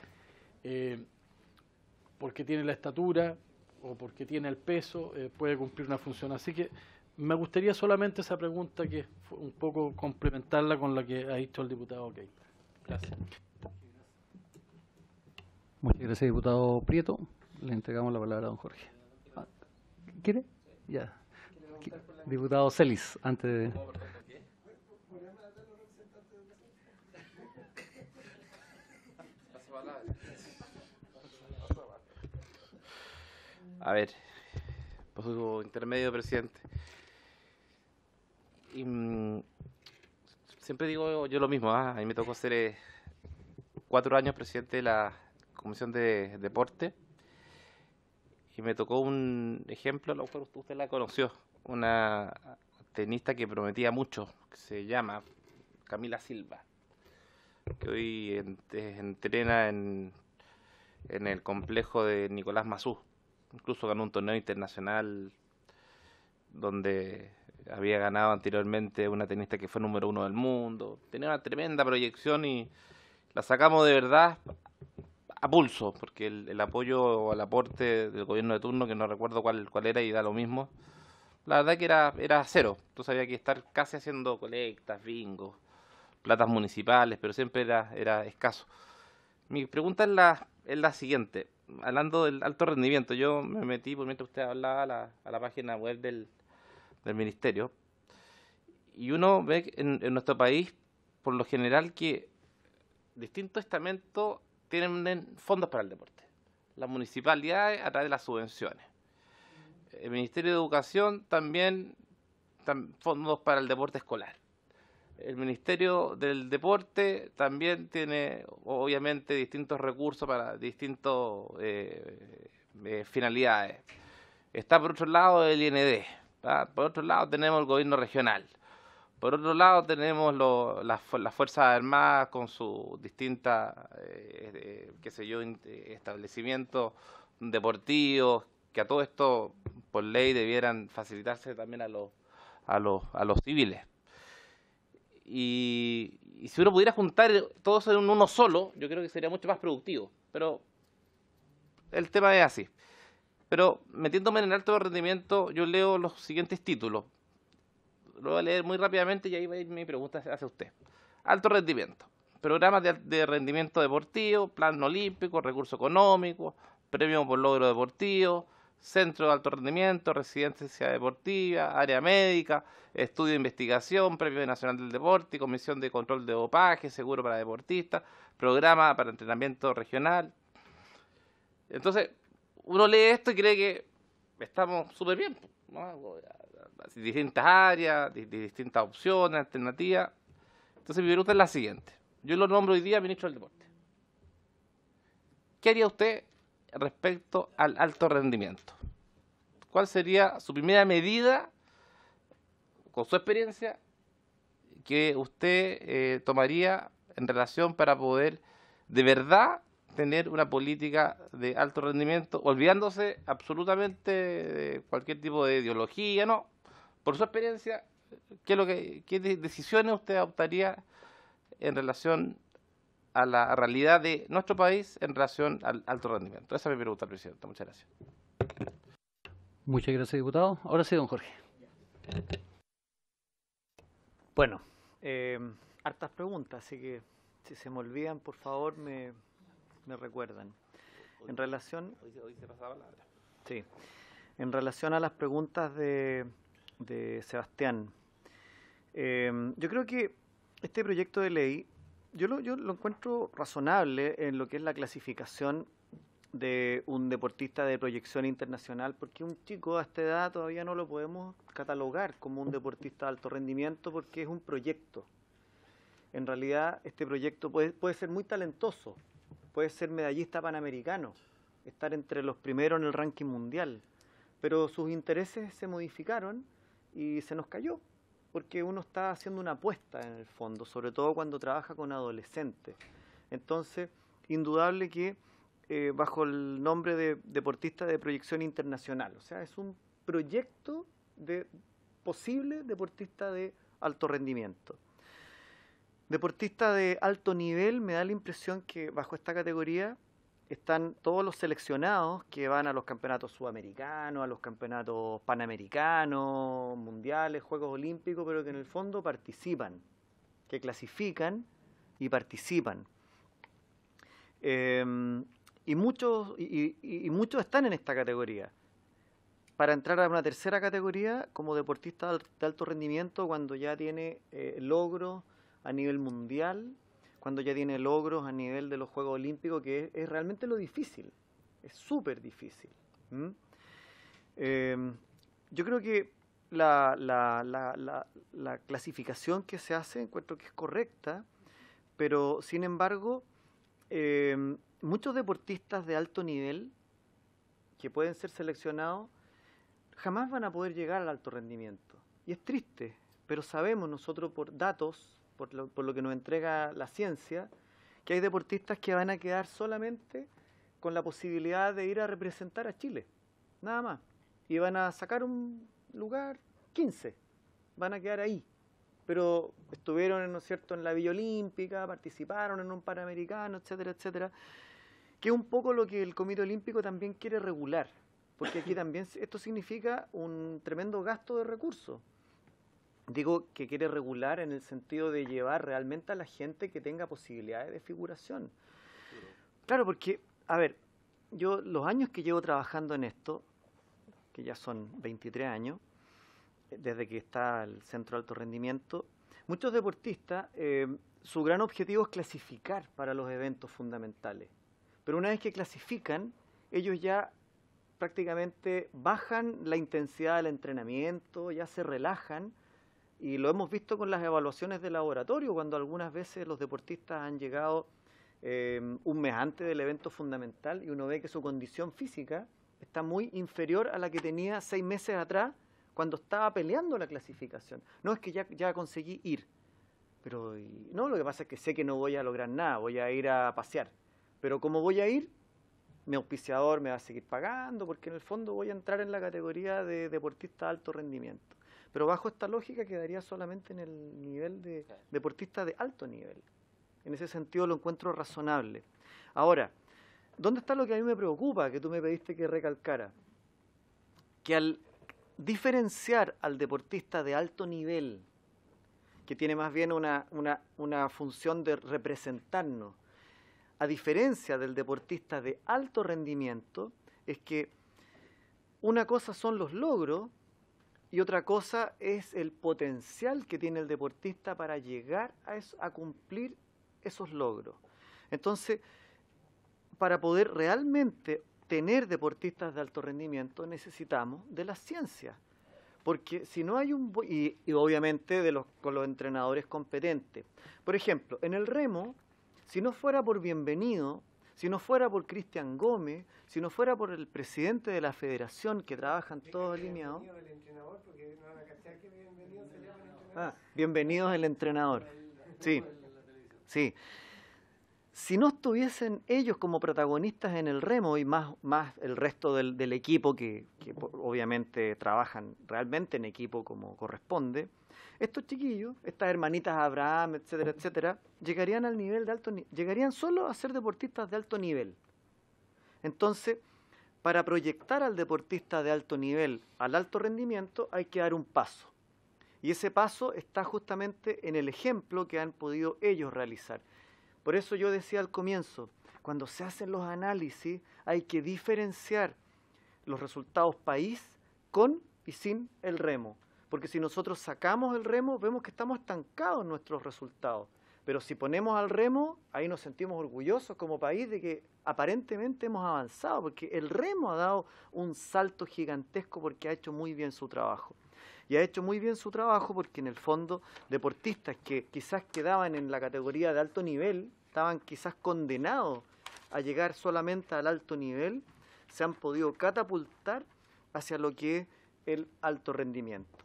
porque tiene la estatura o porque tiene el peso, puede cumplir una función. Así que me gustaría solamente esa pregunta, que fue un poco complementarla con la que ha dicho el diputado Keita. Gracias. Muchas gracias, diputado Prieto. Le entregamos la palabra a don Jorge. ¿Quiere? Ya. Diputado Celis, antes de... A ver, por su intermedio, presidente. Y, siempre digo yo lo mismo, a mí me tocó ser 4 años presidente de la Comisión de Deporte, y me tocó un ejemplo, a lo mejor usted la conoció, una tenista que prometía mucho, que se llama Camila Silva, que hoy entrena en el complejo de Nicolás Massú. Incluso ganó un torneo internacional donde había ganado anteriormente una tenista que fue número 1 del mundo. Tenía una tremenda proyección y la sacamos de verdad a pulso, porque el apoyo o el aporte del gobierno de turno, que no recuerdo cuál era y da lo mismo, la verdad que era cero. Entonces había que estar casi haciendo colectas, bingos, platas municipales, pero siempre era escaso. Mi pregunta es la siguiente. Hablando del alto rendimiento, yo me metí, por mientras usted hablaba, a la página web del ministerio, y uno ve en nuestro país, por lo general, que distintos estamentos tienen fondos para el deporte. Las municipalidades a través de las subvenciones. El Ministerio de Educación también fondos para el deporte escolar. El Ministerio del Deporte también tiene, obviamente, distintos recursos para distintas finalidades. Está por otro lado el IND, ¿verdad? Por otro lado tenemos el gobierno regional. Por otro lado tenemos las Fuerzas Armadas con sus distintas, establecimientos deportivos, que a todo esto, por ley, debieran facilitarse también a los civiles. Y si uno pudiera juntar todo eso en uno solo, yo creo que sería mucho más productivo. Pero el tema es así. Pero metiéndome en el alto rendimiento, yo leo los siguientes títulos. Lo voy a leer muy rápidamente y ahí va a ir mi pregunta hacia usted. Alto rendimiento. Programas de rendimiento deportivo, plan olímpico, recurso económico, premio por logro deportivo, centro de alto rendimiento, residencia deportiva, área médica, estudio de investigación, premio nacional del deporte, comisión de control de dopaje, seguro para deportistas, programa para entrenamiento regional. Entonces, uno lee esto y cree que estamos súper bien, ¿no? Distintas áreas, distintas opciones, alternativas. Entonces mi pregunta es la siguiente. Yo lo nombro hoy día ministro del Deporte. ¿Qué haría usted respecto al alto rendimiento? ¿Cuál sería su primera medida, con su experiencia, que usted tomaría en relación para poder de verdad tener una política de alto rendimiento, olvidándose absolutamente de cualquier tipo de ideología, ¿no? Por su experiencia, ¿qué decisiones usted adoptaría en relación a la realidad de nuestro país en relación al alto rendimiento? Esa es mi pregunta, presidente. Muchas gracias. Muchas gracias, diputado. Ahora sí, don Jorge. Bueno, hartas preguntas, así que si se me olvidan, por favor, me recuerdan. En relación... Hoy se pasa la palabra. Sí. En relación a las preguntas de Sebastián, yo creo que este proyecto de ley, yo lo encuentro razonable en lo que es la clasificación de un deportista de proyección internacional, porque un chico a esta edad todavía no lo podemos catalogar como un deportista de alto rendimiento porque es un proyecto. En realidad, este proyecto puede ser muy talentoso, puede ser medallista panamericano, estar entre los primeros en el ranking mundial, pero sus intereses se modificaron y se nos cayó, porque uno está haciendo una apuesta en el fondo, sobre todo cuando trabaja con adolescentes. Entonces, indudable que bajo el nombre de deportista de proyección internacional, o sea, es un proyecto de posible deportista de alto rendimiento. Deportista de alto nivel, me da la impresión que bajo esta categoría están todos los seleccionados que van a los campeonatos sudamericanos, a los campeonatos panamericanos, mundiales, Juegos Olímpicos, pero que en el fondo participan, que clasifican y participan. Y muchos están en esta categoría. Para entrar a una tercera categoría, como deportista de alto rendimiento, cuando ya tiene logros a nivel mundial, cuando ya tiene logros a nivel de los Juegos Olímpicos, que es realmente lo difícil, es súper difícil. Yo creo que la clasificación que se hace, encuentro que es correcta, pero sin embargo, muchos deportistas de alto nivel que pueden ser seleccionados jamás van a poder llegar al alto rendimiento. Y es triste, pero sabemos nosotros por datos, por lo que nos entrega la ciencia, que hay deportistas que van a quedar solamente con la posibilidad de ir a representar a Chile, nada más. Y van a sacar un lugar 15, van a quedar ahí. Pero estuvieron, ¿no es cierto?, en la Villa Olímpica, participaron en un Panamericano, etcétera, etcétera, que es un poco lo que el Comité Olímpico también quiere regular, porque aquí también esto significa un tremendo gasto de recursos. Digo que quiere regular en el sentido de llevar realmente a la gente que tenga posibilidades de figuración. Claro, porque, a ver, yo los años que llevo trabajando en esto, que ya son 23 años, desde que está el Centro de Alto Rendimiento, muchos deportistas, su gran objetivo es clasificar para los eventos fundamentales. Pero una vez que clasifican, ellos ya prácticamente bajan la intensidad del entrenamiento, ya se relajan, y lo hemos visto con las evaluaciones de laboratorio, cuando algunas veces los deportistas han llegado un mes antes del evento fundamental y uno ve que su condición física está muy inferior a la que tenía 6 meses atrás cuando estaba peleando la clasificación. No es que ya conseguí ir, pero no, lo que pasa es que sé que no voy a lograr nada, voy a ir a pasear. Pero como voy a ir, mi auspiciador me va a seguir pagando, porque en el fondo voy a entrar en la categoría de deportista de alto rendimiento. Pero bajo esta lógica quedaría solamente en el nivel de deportista de alto nivel. En ese sentido lo encuentro razonable. Ahora, ¿dónde está lo que a mí me preocupa, que tú me pediste que recalcara? que al diferenciar al deportista de alto nivel, que tiene más bien una función de representarnos, a diferencia del deportista de alto rendimiento, es que una cosa son los logros y otra cosa es el potencial que tiene el deportista para llegar a cumplir esos logros. Entonces, para poder realmente tener deportistas de alto rendimiento necesitamos de la ciencia, porque si no hay y obviamente con los entrenadores competentes. Por ejemplo, en el remo, si no fuera por Bienvenido, si no fuera por Cristian Gómez, si no fuera por el presidente de la federación, que trabajan todos alineados. Bienvenido es el entrenador. Sí, sí. Si no estuviesen ellos como protagonistas en el remo y más el resto del equipo que obviamente trabajan realmente en equipo como corresponde, estos chiquillos, estas hermanitas Abraham, etcétera, etcétera, llegarían al nivel de llegarían solo a ser deportistas de alto nivel. Entonces, para proyectar al deportista de alto nivel al alto rendimiento hay que dar un paso. Y ese paso está justamente en el ejemplo que han podido ellos realizar. Por eso yo decía al comienzo, cuando se hacen los análisis hay que diferenciar los resultados país con y sin el remo. Porque si nosotros sacamos el remo, vemos que estamos estancados en nuestros resultados. Pero si ponemos al remo, ahí nos sentimos orgullosos como país de que aparentemente hemos avanzado, porque el remo ha dado un salto gigantesco porque ha hecho muy bien su trabajo. Y ha hecho muy bien su trabajo porque en el fondo deportistas que quizás quedaban en la categoría de alto nivel, estaban quizás condenados a llegar solamente al alto nivel, se han podido catapultar hacia lo que es el alto rendimiento.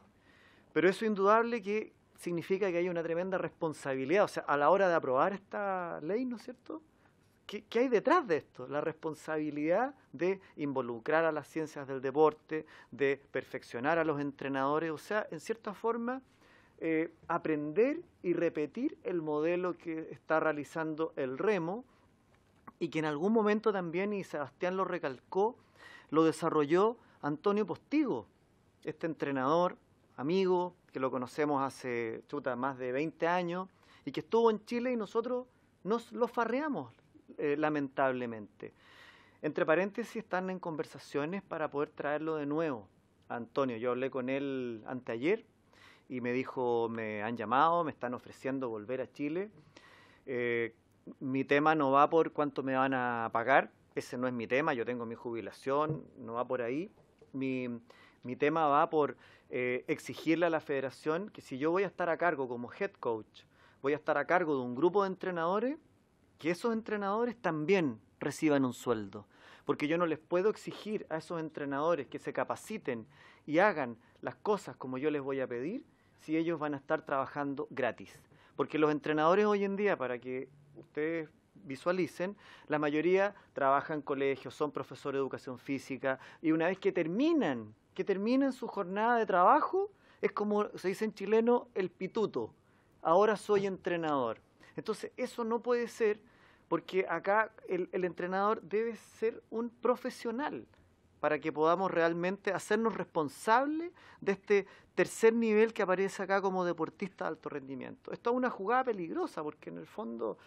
Pero eso indudable que significa que hay una tremenda responsabilidad, o sea, a la hora de aprobar esta ley, ¿no es cierto? ¿Qué hay detrás de esto? La responsabilidad de involucrar a las ciencias del deporte, de perfeccionar a los entrenadores, o sea, en cierta forma, aprender y repetir el modelo que está realizando el remo y que en algún momento también, y Sebastián lo recalcó, lo desarrolló Antonio Postigo, este entrenador, amigo, que lo conocemos hace más de 20 años y que estuvo en Chile y nosotros nos lo farreamos. Lamentablemente. Entre paréntesis, están en conversaciones para poder traerlo de nuevo. Antonio, yo hablé con él anteayer y me dijo, me han llamado, me están ofreciendo volver a Chile. Mi tema no va por cuánto me van a pagar, ese no es mi tema, yo tengo mi jubilación, no va por ahí. Mi tema va por exigirle a la federación que si yo voy a estar a cargo como head coach, voy a estar a cargo de un grupo de entrenadores, que esos entrenadores también reciban un sueldo, porque yo no les puedo exigir a esos entrenadores que se capaciten y hagan las cosas como yo les voy a pedir si ellos van a estar trabajando gratis. Porque los entrenadores hoy en día, para que ustedes visualicen, la mayoría trabajan en colegios, son profesores de educación física y una vez que terminan su jornada de trabajo, es como se dice en chileno, el pituto. Ahora soy entrenador. Entonces, eso no puede ser porque acá el entrenador debe ser un profesional para que podamos realmente hacernos responsables de este tercer nivel que aparece acá como deportista de alto rendimiento. Esto es una jugada peligrosa porque en el fondo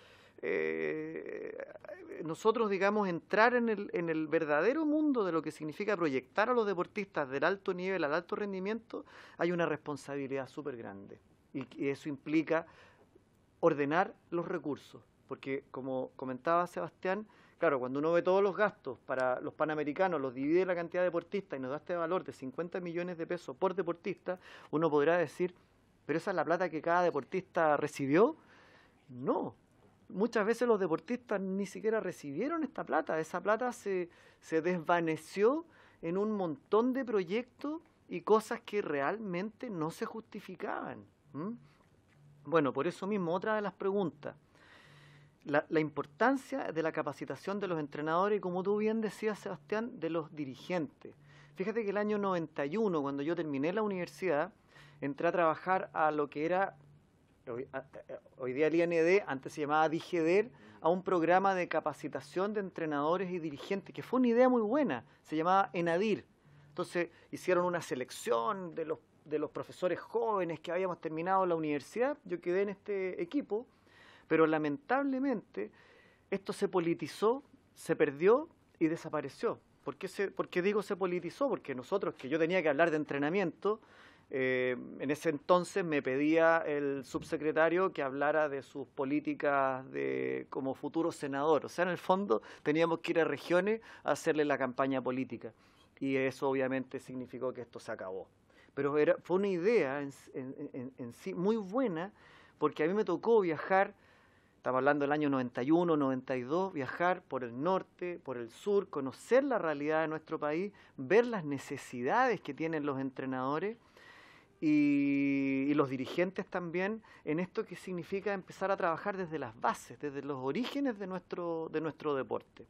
nosotros, digamos, entrar en el verdadero mundo de lo que significa proyectar a los deportistas del alto nivel al alto rendimiento, hay una responsabilidad súper grande y eso implica ordenar los recursos, porque como comentaba Sebastián, claro, cuando uno ve todos los gastos para los panamericanos, los divide la cantidad de deportistas y nos da este valor de 50 millones de pesos por deportista, uno podrá decir, ¿pero esa es la plata que cada deportista recibió? No, muchas veces los deportistas ni siquiera recibieron esta plata, esa plata se desvaneció en un montón de proyectos y cosas que realmente no se justificaban. Bueno, por eso mismo, otra de las preguntas, la importancia de la capacitación de los entrenadores y, como tú bien decías, Sebastián, de los dirigentes. Fíjate que el año 91, cuando yo terminé la universidad, entré a trabajar a lo que era, hoy día el IND, antes se llamaba DIGEDER, a un programa de capacitación de entrenadores y dirigentes, que fue una idea muy buena, se llamaba ENADIR, Entonces hicieron una selección de los profesores jóvenes que habíamos terminado la universidad. Yo quedé en este equipo, pero lamentablemente esto se politizó, se perdió y desapareció. ¿Por qué digo se politizó? Porque nosotros, que yo tenía que hablar de entrenamiento, en ese entonces me pedía el subsecretario que hablara de sus políticas como futuro senador. O sea, en el fondo teníamos que ir a regiones a hacerle la campaña política. Y eso obviamente significó que esto se acabó. Pero fue una idea en sí muy buena, porque a mí me tocó viajar, estamos hablando del año 91, 92, viajar por el norte, por el sur, conocer la realidad de nuestro país, ver las necesidades que tienen los entrenadores y los dirigentes también, en esto que significa empezar a trabajar desde las bases, desde los orígenes de nuestro deporte.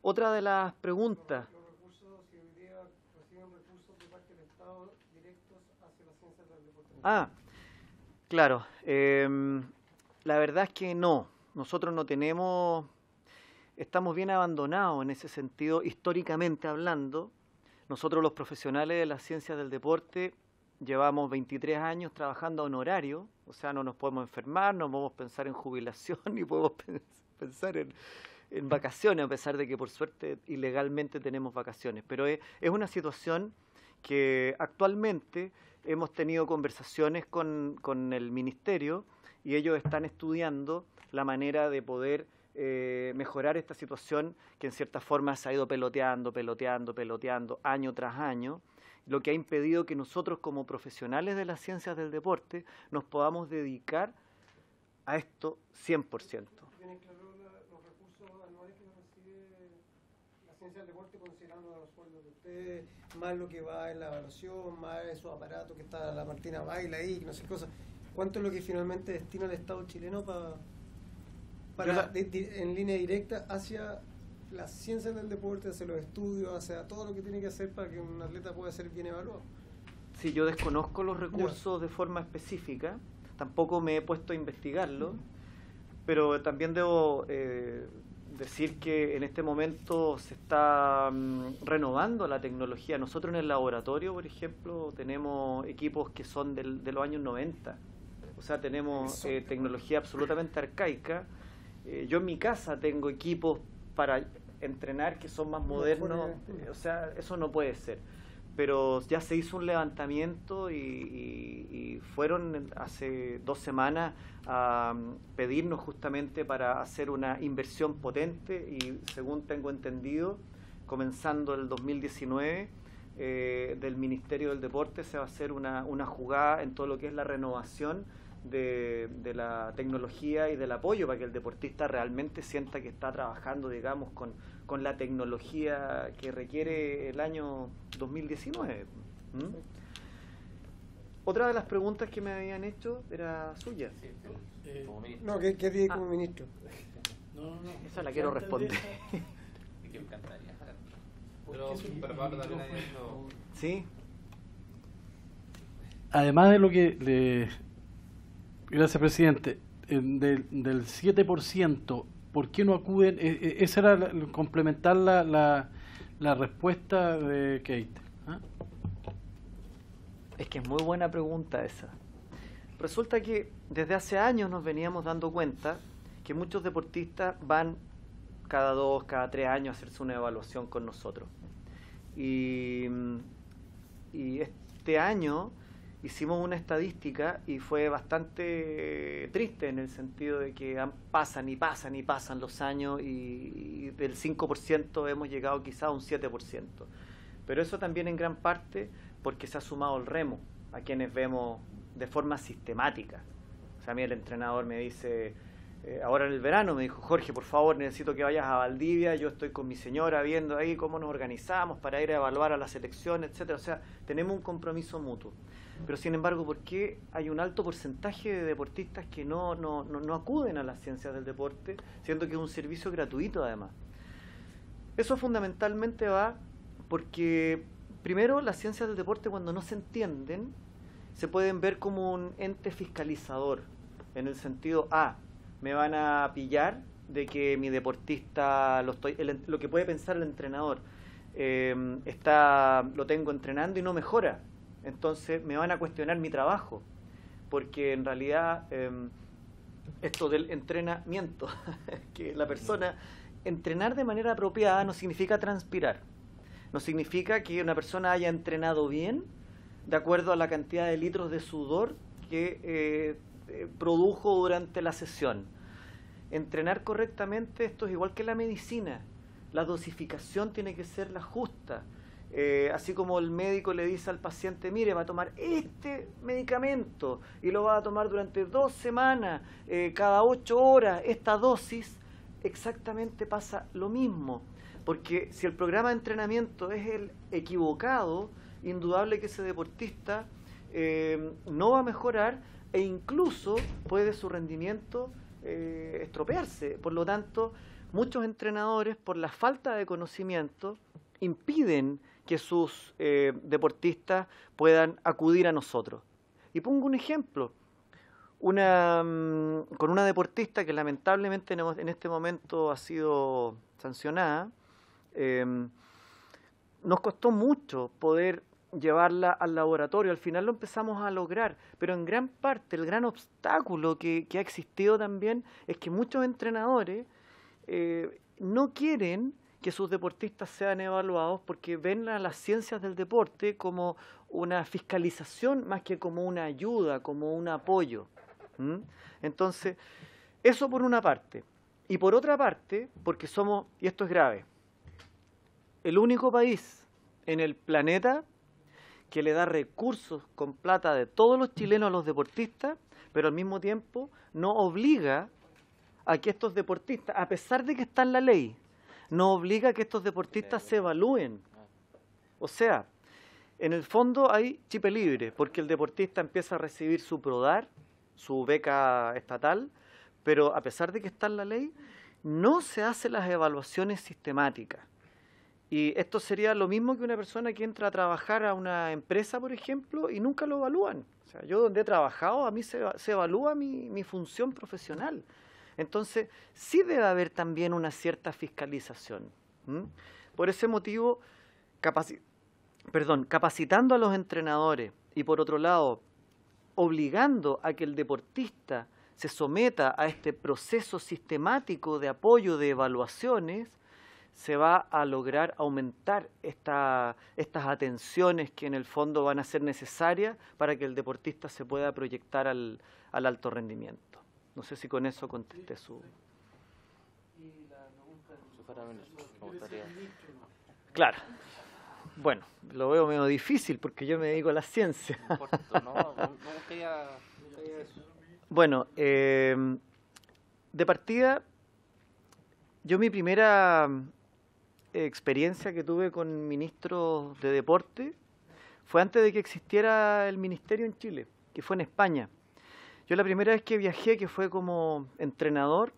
Otra de las preguntas. Los recursos, si hoy día reciben recursos de parte del Estado directos hacia las ciencias del deporte. Ah, claro. La verdad es que no. Nosotros no tenemos, estamos bien abandonados en ese sentido, históricamente hablando. Nosotros los profesionales de las ciencias del deporte llevamos 23 años trabajando a honorario, o sea, no nos podemos enfermar, no podemos pensar en jubilación, ni podemos pensar en vacaciones, a pesar de que por suerte ilegalmente tenemos vacaciones. Pero es una situación que actualmente hemos tenido conversaciones con el Ministerio y ellos están estudiando la manera de poder mejorar esta situación que en cierta forma se ha ido peloteando año tras año, lo que ha impedido que nosotros como profesionales de las ciencias del deporte nos podamos dedicar a esto 100%. ¿Tienen claro los recursos anuales que recibe la ciencia del deporte considerando los sueldos de ustedes, más lo que va en la evaluación, más esos aparatos que está la Martina Baila ahí, no sé qué cosas? ¿Cuánto es lo que finalmente destina el Estado chileno en línea directa hacia las ciencias del deporte, hacia los estudios, hacia todo lo que tiene que hacer para que un atleta pueda ser bien evaluado? Sí, yo desconozco los recursos de forma específica, tampoco me he puesto a investigarlo, pero también debo decir que en este momento se está renovando la tecnología. Nosotros en el laboratorio, por ejemplo, tenemos equipos que son de los años 90, o sea, tenemos tecnología absolutamente arcaica. Yo en mi casa tengo equipos para entrenar que son más modernos, o sea, eso no puede ser. Pero ya se hizo un levantamiento y fueron hace 2 semanas a pedirnos justamente para hacer una inversión potente y, según tengo entendido, comenzando el 2019, del Ministerio del Deporte se va a hacer una jugada en todo lo que es la renovación de la tecnología y del apoyo para que el deportista realmente sienta que está trabajando, digamos, con la tecnología que requiere el año 2019. Otra de las preguntas que me habían hecho era suya. Como ministro. No, ¿qué tiene como ministro? No, Esa la quiero responder. Que me encantaría. Pero Pablo también ha hecho... ¿Sí? Además de lo que gracias, presidente, del 7%, ¿por qué no acuden? Esa era complementar la respuesta de Kate. ¿Ah? Es que es muy buena pregunta esa. Resulta que desde hace años nos veníamos dando cuenta que muchos deportistas van cada 2, cada 3 años a hacerse una evaluación con nosotros. Y este año hicimos una estadística y fue bastante triste en el sentido de que pasan los años y del 5% hemos llegado quizá a un 7%. Pero eso también en gran parte porque se ha sumado el remo, a quienes vemos de forma sistemática. O sea, a mí el entrenador me dice, ahora en el verano me dijo, Jorge, por favor, necesito que vayas a Valdivia, yo estoy con mi señora viendo ahí cómo nos organizamos para ir a evaluar a la selección, etcétera. O sea, tenemos un compromiso mutuo. Pero sin embargo, ¿por qué hay un alto porcentaje de deportistas que no acuden a las ciencias del deporte, siendo que es un servicio gratuito además? Eso fundamentalmente va porque, primero, las ciencias del deporte, cuando no se entienden, se pueden ver como un ente fiscalizador, en el sentido, me van a pillar de que mi deportista, lo que puede pensar el entrenador, lo tengo entrenando y no mejora. Entonces me van a cuestionar mi trabajo, porque en realidad esto del entrenamiento, que la persona, entrenar de manera apropiada no significa transpirar, no significa que una persona haya entrenado bien de acuerdo a la cantidad de litros de sudor que produjo durante la sesión. Entrenar correctamente, esto es igual que la medicina, la dosificación tiene que ser la justa. Así como el médico le dice al paciente, mire, va a tomar este medicamento y lo va a tomar durante 2 semanas, cada 8 horas, esta dosis, exactamente pasa lo mismo. Porque si el programa de entrenamiento es el equivocado, indudable que ese deportista no va a mejorar e incluso puede su rendimiento estropearse. Por lo tanto, muchos entrenadores, por la falta de conocimiento, impiden que sus deportistas puedan acudir a nosotros. Y pongo un ejemplo. Con una deportista que lamentablemente en este momento ha sido sancionada, nos costó mucho poder llevarla al laboratorio. Al final lo empezamos a lograr, pero en gran parte el gran obstáculo que ha existido también es que muchos entrenadores no quieren que sus deportistas sean evaluados porque ven a las ciencias del deporte como una fiscalización más que como una ayuda, como un apoyo. Entonces, eso por una parte. Y por otra parte, porque somos, y esto es grave, el único país en el planeta que le da recursos con plata de todos los chilenos a los deportistas, pero al mismo tiempo no obliga a que estos deportistas, a pesar de que está en la ley, no obliga a que estos deportistas se evalúen. O sea, en el fondo hay chipe libre, porque el deportista empieza a recibir su PRODAR, su beca estatal, pero a pesar de que está en la ley, no se hacen las evaluaciones sistemáticas. Y esto sería lo mismo que una persona que entra a trabajar a una empresa, por ejemplo, y nunca lo evalúan. O sea, yo donde he trabajado, a mí se evalúa mi función profesional. Entonces, sí debe haber también una cierta fiscalización. Por ese motivo, capacitando a los entrenadores y, por otro lado, obligando a que el deportista se someta a este proceso sistemático de apoyo de evaluaciones, se va a lograr aumentar estas atenciones que en el fondo van a ser necesarias para que el deportista se pueda proyectar al alto rendimiento. No sé si con eso contesté su... Claro. Bueno, lo veo medio difícil porque yo me dedico a la ciencia. Bueno, de partida, yo mi primera experiencia que tuve con ministros de deporte fue antes de que existiera el ministerio en Chile, que fue en España. Yo la primera vez que viajé, que fue como entrenador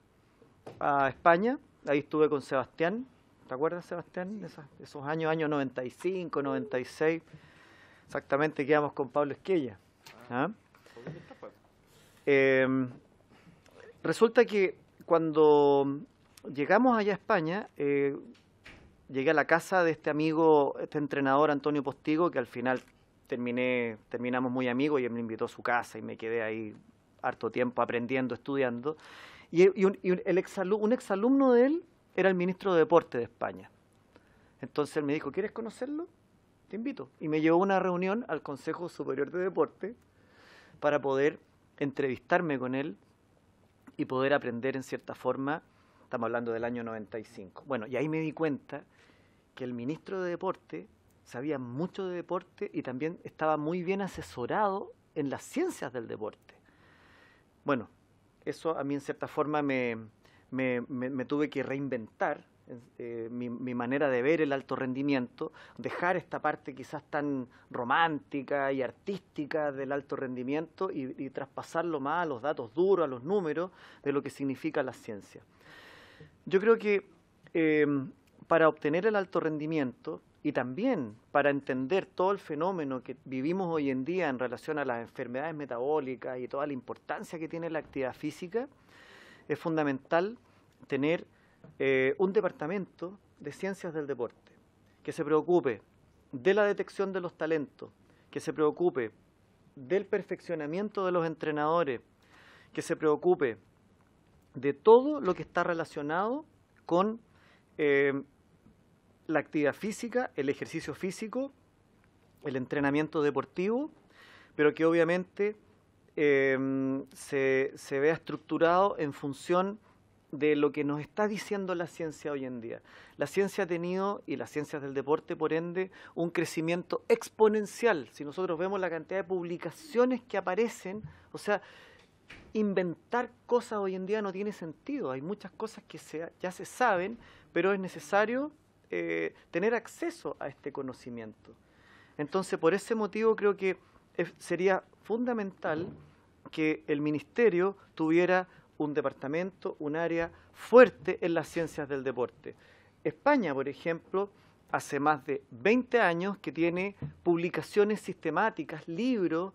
a España, ahí estuve con Sebastián. ¿Te acuerdas, Sebastián? Esos años 95, 96, exactamente, que íbamos con Pablo Esquella. Resulta que cuando llegamos allá a España, llegué a la casa de este amigo, este entrenador Antonio Postigo, que al final terminamos muy amigos y él me invitó a su casa y me quedé ahí harto tiempo aprendiendo, estudiando. Un exalumno de él era el ministro de Deporte de España. Entonces él me dijo, ¿quieres conocerlo? Te invito. Y me llevó a una reunión al Consejo Superior de Deporte para poder entrevistarme con él y poder aprender en cierta forma. Estamos hablando del año 95. Bueno, y ahí me di cuenta que el ministro de Deporte sabía mucho de deporte y también estaba muy bien asesorado en las ciencias del deporte. Bueno, eso a mí en cierta forma me tuve que reinventar mi manera de ver el alto rendimiento, dejar esta parte quizás tan romántica y artística del alto rendimiento y traspasarlo más a los datos duros, a los números de lo que significa la ciencia. Yo creo que para obtener el alto rendimiento y también para entender todo el fenómeno que vivimos hoy en día en relación a las enfermedades metabólicas y toda la importancia que tiene la actividad física, es fundamental tener un departamento de ciencias del deporte. que se preocupe de la detección de los talentos, que se preocupe del perfeccionamiento de los entrenadores, que se preocupe de todo lo que está relacionado con la actividad física, el ejercicio físico, el entrenamiento deportivo, pero que obviamente se vea estructurado en función de lo que nos está diciendo la ciencia hoy en día. La ciencia ha tenido, y las ciencias del deporte, por ende, un crecimiento exponencial. Si nosotros vemos la cantidad de publicaciones que aparecen, o sea, inventar cosas hoy en día no tiene sentido. Hay muchas cosas que ya se saben, pero es necesario tener acceso a este conocimiento. Entonces, por ese motivo creo que sería fundamental que el Ministerio tuviera un departamento, un área fuerte en las ciencias del deporte. España, por ejemplo, hace más de 20 años que tiene publicaciones sistemáticas, libros,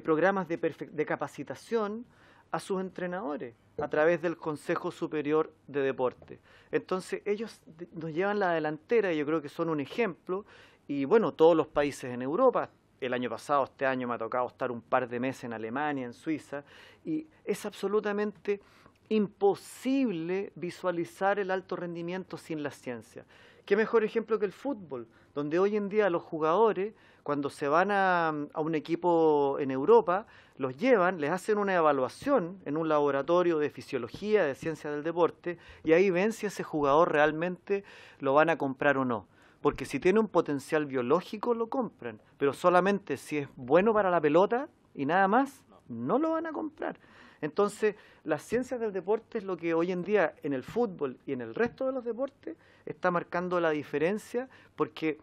programas de capacitación a sus entrenadores a través del Consejo Superior de Deporte. Entonces, ellos nos llevan la delantera y yo creo que son un ejemplo. Y bueno, todos los países en Europa, el año pasado, este año me ha tocado estar un par de meses en Alemania, en Suiza, y es absolutamente imposible visualizar el alto rendimiento sin la ciencia. ¿Qué mejor ejemplo que el fútbol? Donde hoy en día los jugadores, cuando se van a un equipo en Europa, los llevan, les hacen una evaluación en un laboratorio de fisiología, de ciencia del deporte, y ahí ven si ese jugador realmente lo van a comprar o no. Porque si tiene un potencial biológico, lo compran. Pero solamente si es bueno para la pelota y nada más, no lo van a comprar. Entonces, las ciencias del deporte es lo que hoy en día en el fútbol y en el resto de los deportes está marcando la diferencia, porque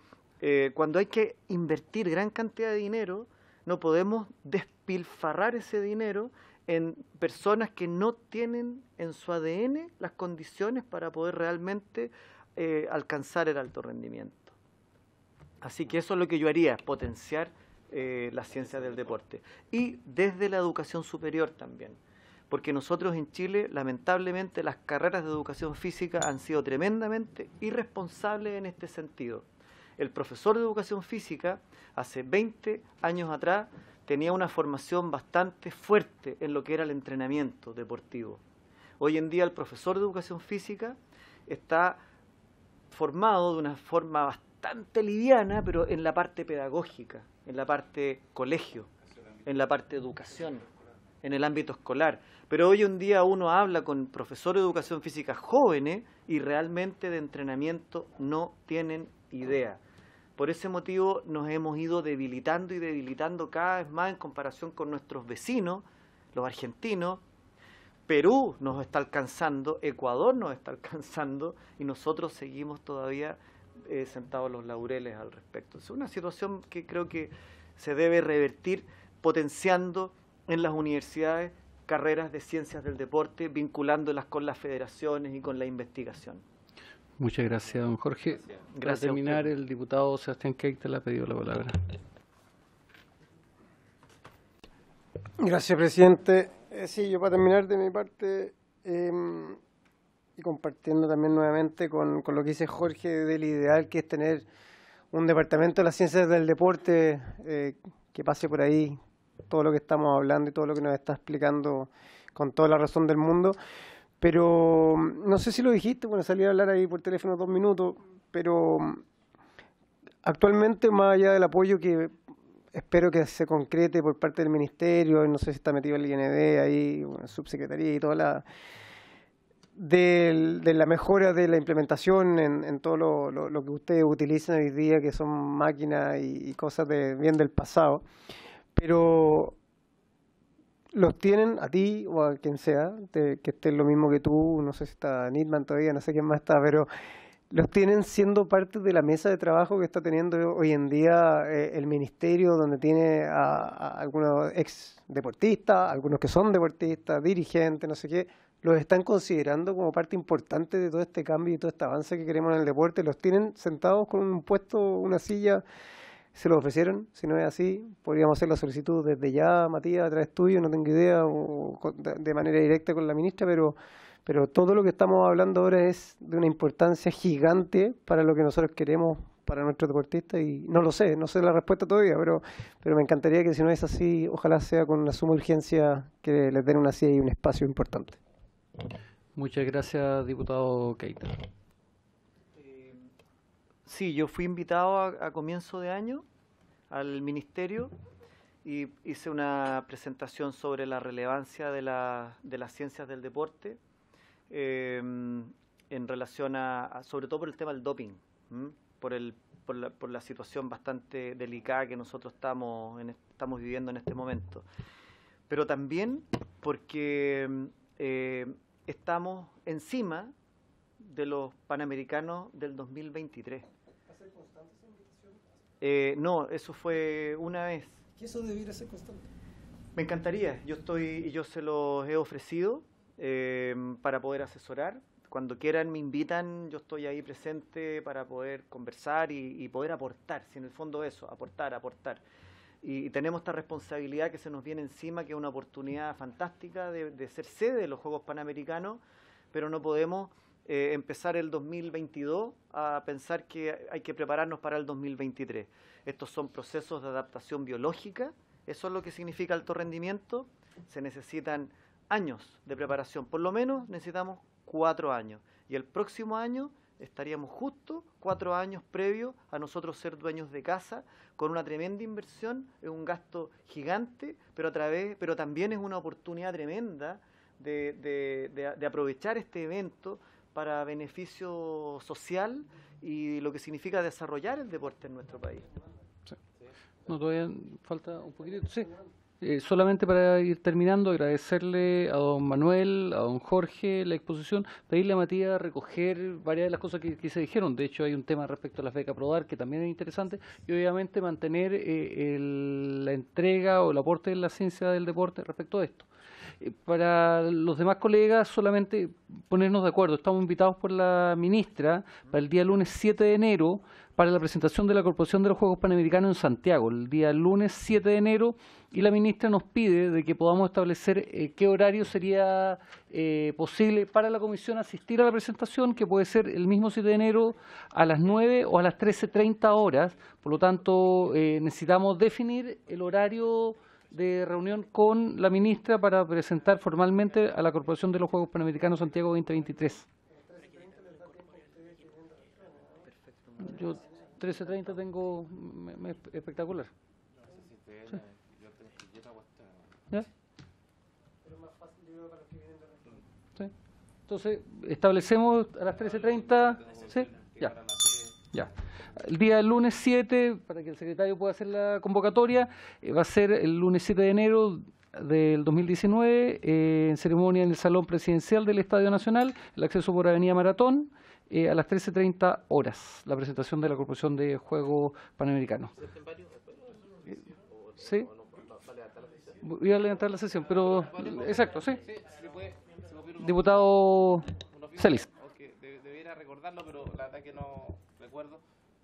cuando hay que invertir gran cantidad de dinero, no podemos despilfarrar ese dinero en personas que no tienen en su ADN las condiciones para poder realmente alcanzar el alto rendimiento. Así que eso es lo que yo haría, potenciar la ciencia del deporte. Y desde la educación superior también, porque nosotros en Chile, lamentablemente, las carreras de educación física han sido tremendamente irresponsables en este sentido. El profesor de educación física, hace 20 años atrás, tenía una formación bastante fuerte en lo que era el entrenamiento deportivo. Hoy en día el profesor de educación física está formado de una forma bastante liviana, pero en la parte pedagógica, en la parte colegio, en la parte educación, en el ámbito escolar. Pero hoy en día uno habla con profesores de educación física jóvenes y realmente de entrenamiento no tienen idea. Por ese motivo nos hemos ido debilitando y debilitando cada vez más en comparación con nuestros vecinos, los argentinos. Perú nos está alcanzando, Ecuador nos está alcanzando y nosotros seguimos todavía sentados en los laureles al respecto. Es una situación que creo que se debe revertir potenciando en las universidades carreras de ciencias del deporte, vinculándolas con las federaciones y con la investigación. Muchas gracias, don Jorge. Para terminar, el diputado Sebastián Keita ha pedido la palabra. Gracias, presidente. Sí, yo para terminar de mi parte y compartiendo también nuevamente con lo que dice Jorge del ideal que es tener un departamento de las ciencias del deporte que pase por ahí todo lo que estamos hablando y todo lo que nos está explicando con toda la razón del mundo. Pero no sé si lo dijiste, bueno, salí a hablar ahí por teléfono 2 minutos, pero actualmente, más allá del apoyo que espero que se concrete por parte del Ministerio, no sé si está metido el IND ahí, bueno, subsecretaría y toda la de la mejora de la implementación en todo lo que ustedes utilizan hoy día, que son máquinas y cosas bien del pasado, pero los tienen a ti o a quien sea, que esté lo mismo que tú, no sé si está Nitman todavía, no sé quién más está, pero los tienen siendo parte de la mesa de trabajo que está teniendo hoy en día el Ministerio, donde tiene a algunos ex deportistas, algunos que son deportistas, dirigentes, no sé qué, los están considerando como parte importante de todo este cambio y todo este avance que queremos en el deporte. Los tienen sentados con un puesto, una silla, se lo ofrecieron. Si no es así, podríamos hacer la solicitud desde ya, Matías, a través tuyo, no tengo idea, o de manera directa con la ministra, Pero todo lo que estamos hablando ahora es de una importancia gigante para lo que nosotros queremos para nuestros deportistas y no sé la respuesta todavía, pero me encantaría que si no es así, ojalá sea con una suma urgencia que les den una silla y un espacio importante. Muchas gracias, diputado Keita. Sí, yo fui invitado a comienzo de año al ministerio y hice una presentación sobre la relevancia de las ciencias del deporte en relación sobre todo por el tema del doping, por la situación bastante delicada que nosotros estamos viviendo en este momento. Pero también porque estamos encima de los Panamericanos del 2023. ¿Va a ser constante esa invitación? No, eso fue una vez. ¿Que eso debiera ser constante? Me encantaría. Yo se los he ofrecido para poder asesorar. Cuando quieran me invitan, yo estoy ahí presente para poder conversar y poder aportar, si en el fondo eso, aportar. Y tenemos esta responsabilidad que se nos viene encima, que es una oportunidad fantástica de ser sede de los Juegos Panamericanos, pero no podemos empezar el 2022 a pensar que hay que prepararnos para el 2023. Estos son procesos de adaptación biológica, eso es lo que significa alto rendimiento, se necesitan años de preparación, por lo menos necesitamos 4 años, y el próximo año estaríamos justo 4 años previos a nosotros ser dueños de casa, con una tremenda inversión, es un gasto gigante, pero también es una oportunidad tremenda de aprovechar este evento para beneficio social y lo que significa desarrollar el deporte en nuestro país. Sí. No, todavía falta un poquitito, sí. Solamente para ir terminando, agradecerle a don Manuel, a don Jorge la exposición, pedirle a Matías recoger varias de las cosas que se dijeron. De hecho, hay un tema respecto a las becas PRODAR que también es interesante, y obviamente mantener la entrega o el aporte de la ciencia del deporte respecto a esto. Para los demás colegas, solamente ponernos de acuerdo. Estamos invitados por la ministra para el día lunes 7 de enero para la presentación de la Corporación de los Juegos Panamericanos en Santiago, el día lunes 7 de enero, y la ministra nos pide de que podamos establecer qué horario sería posible para la comisión asistir a la presentación, que puede ser el mismo 7 de enero a las 9 o a las 13:30 horas. Por lo tanto, necesitamos definir el horario de reunión con la ministra para presentar formalmente a la Corporación de los Juegos Panamericanos Santiago 2023. Yo 13:30 tengo espectacular. Sí. ¿Ya? Sí. Entonces, establecemos a las 13:30. ¿Sí? Ya. El día lunes 7, para que el secretario pueda hacer la convocatoria, va a ser el lunes 7 de enero del 2019, en ceremonia en el Salón Presidencial del Estadio Nacional, el acceso por Avenida Maratón, a las 13:30 horas, la presentación de la Corporación de Juegos Panamericanos. ¿Sí? Voy a levantar la sesión, pero... Exacto, sí. Diputado Celis. Debiera recordarlo, pero la verdad que no recuerdo.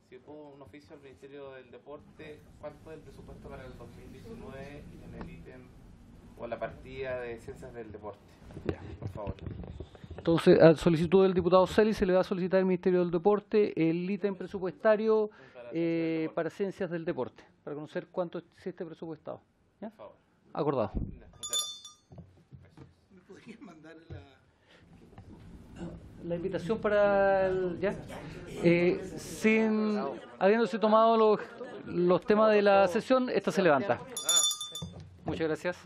Si hubo un oficio al Ministerio del Deporte, ¿cuánto del presupuesto para el 2019 en el ítem o la partida de ciencias del deporte? Ya. Por favor. Entonces, a solicitud del diputado Celis, se le va a solicitar al Ministerio del Deporte el ítem presupuestario para ciencias del deporte, para conocer cuánto existe presupuestado. ¿Ya? Por favor. Acordado. ¿Me podrías mandar la invitación para el, ¿ya? Habiéndose tomado los temas de la sesión, esta se levanta. Muchas gracias.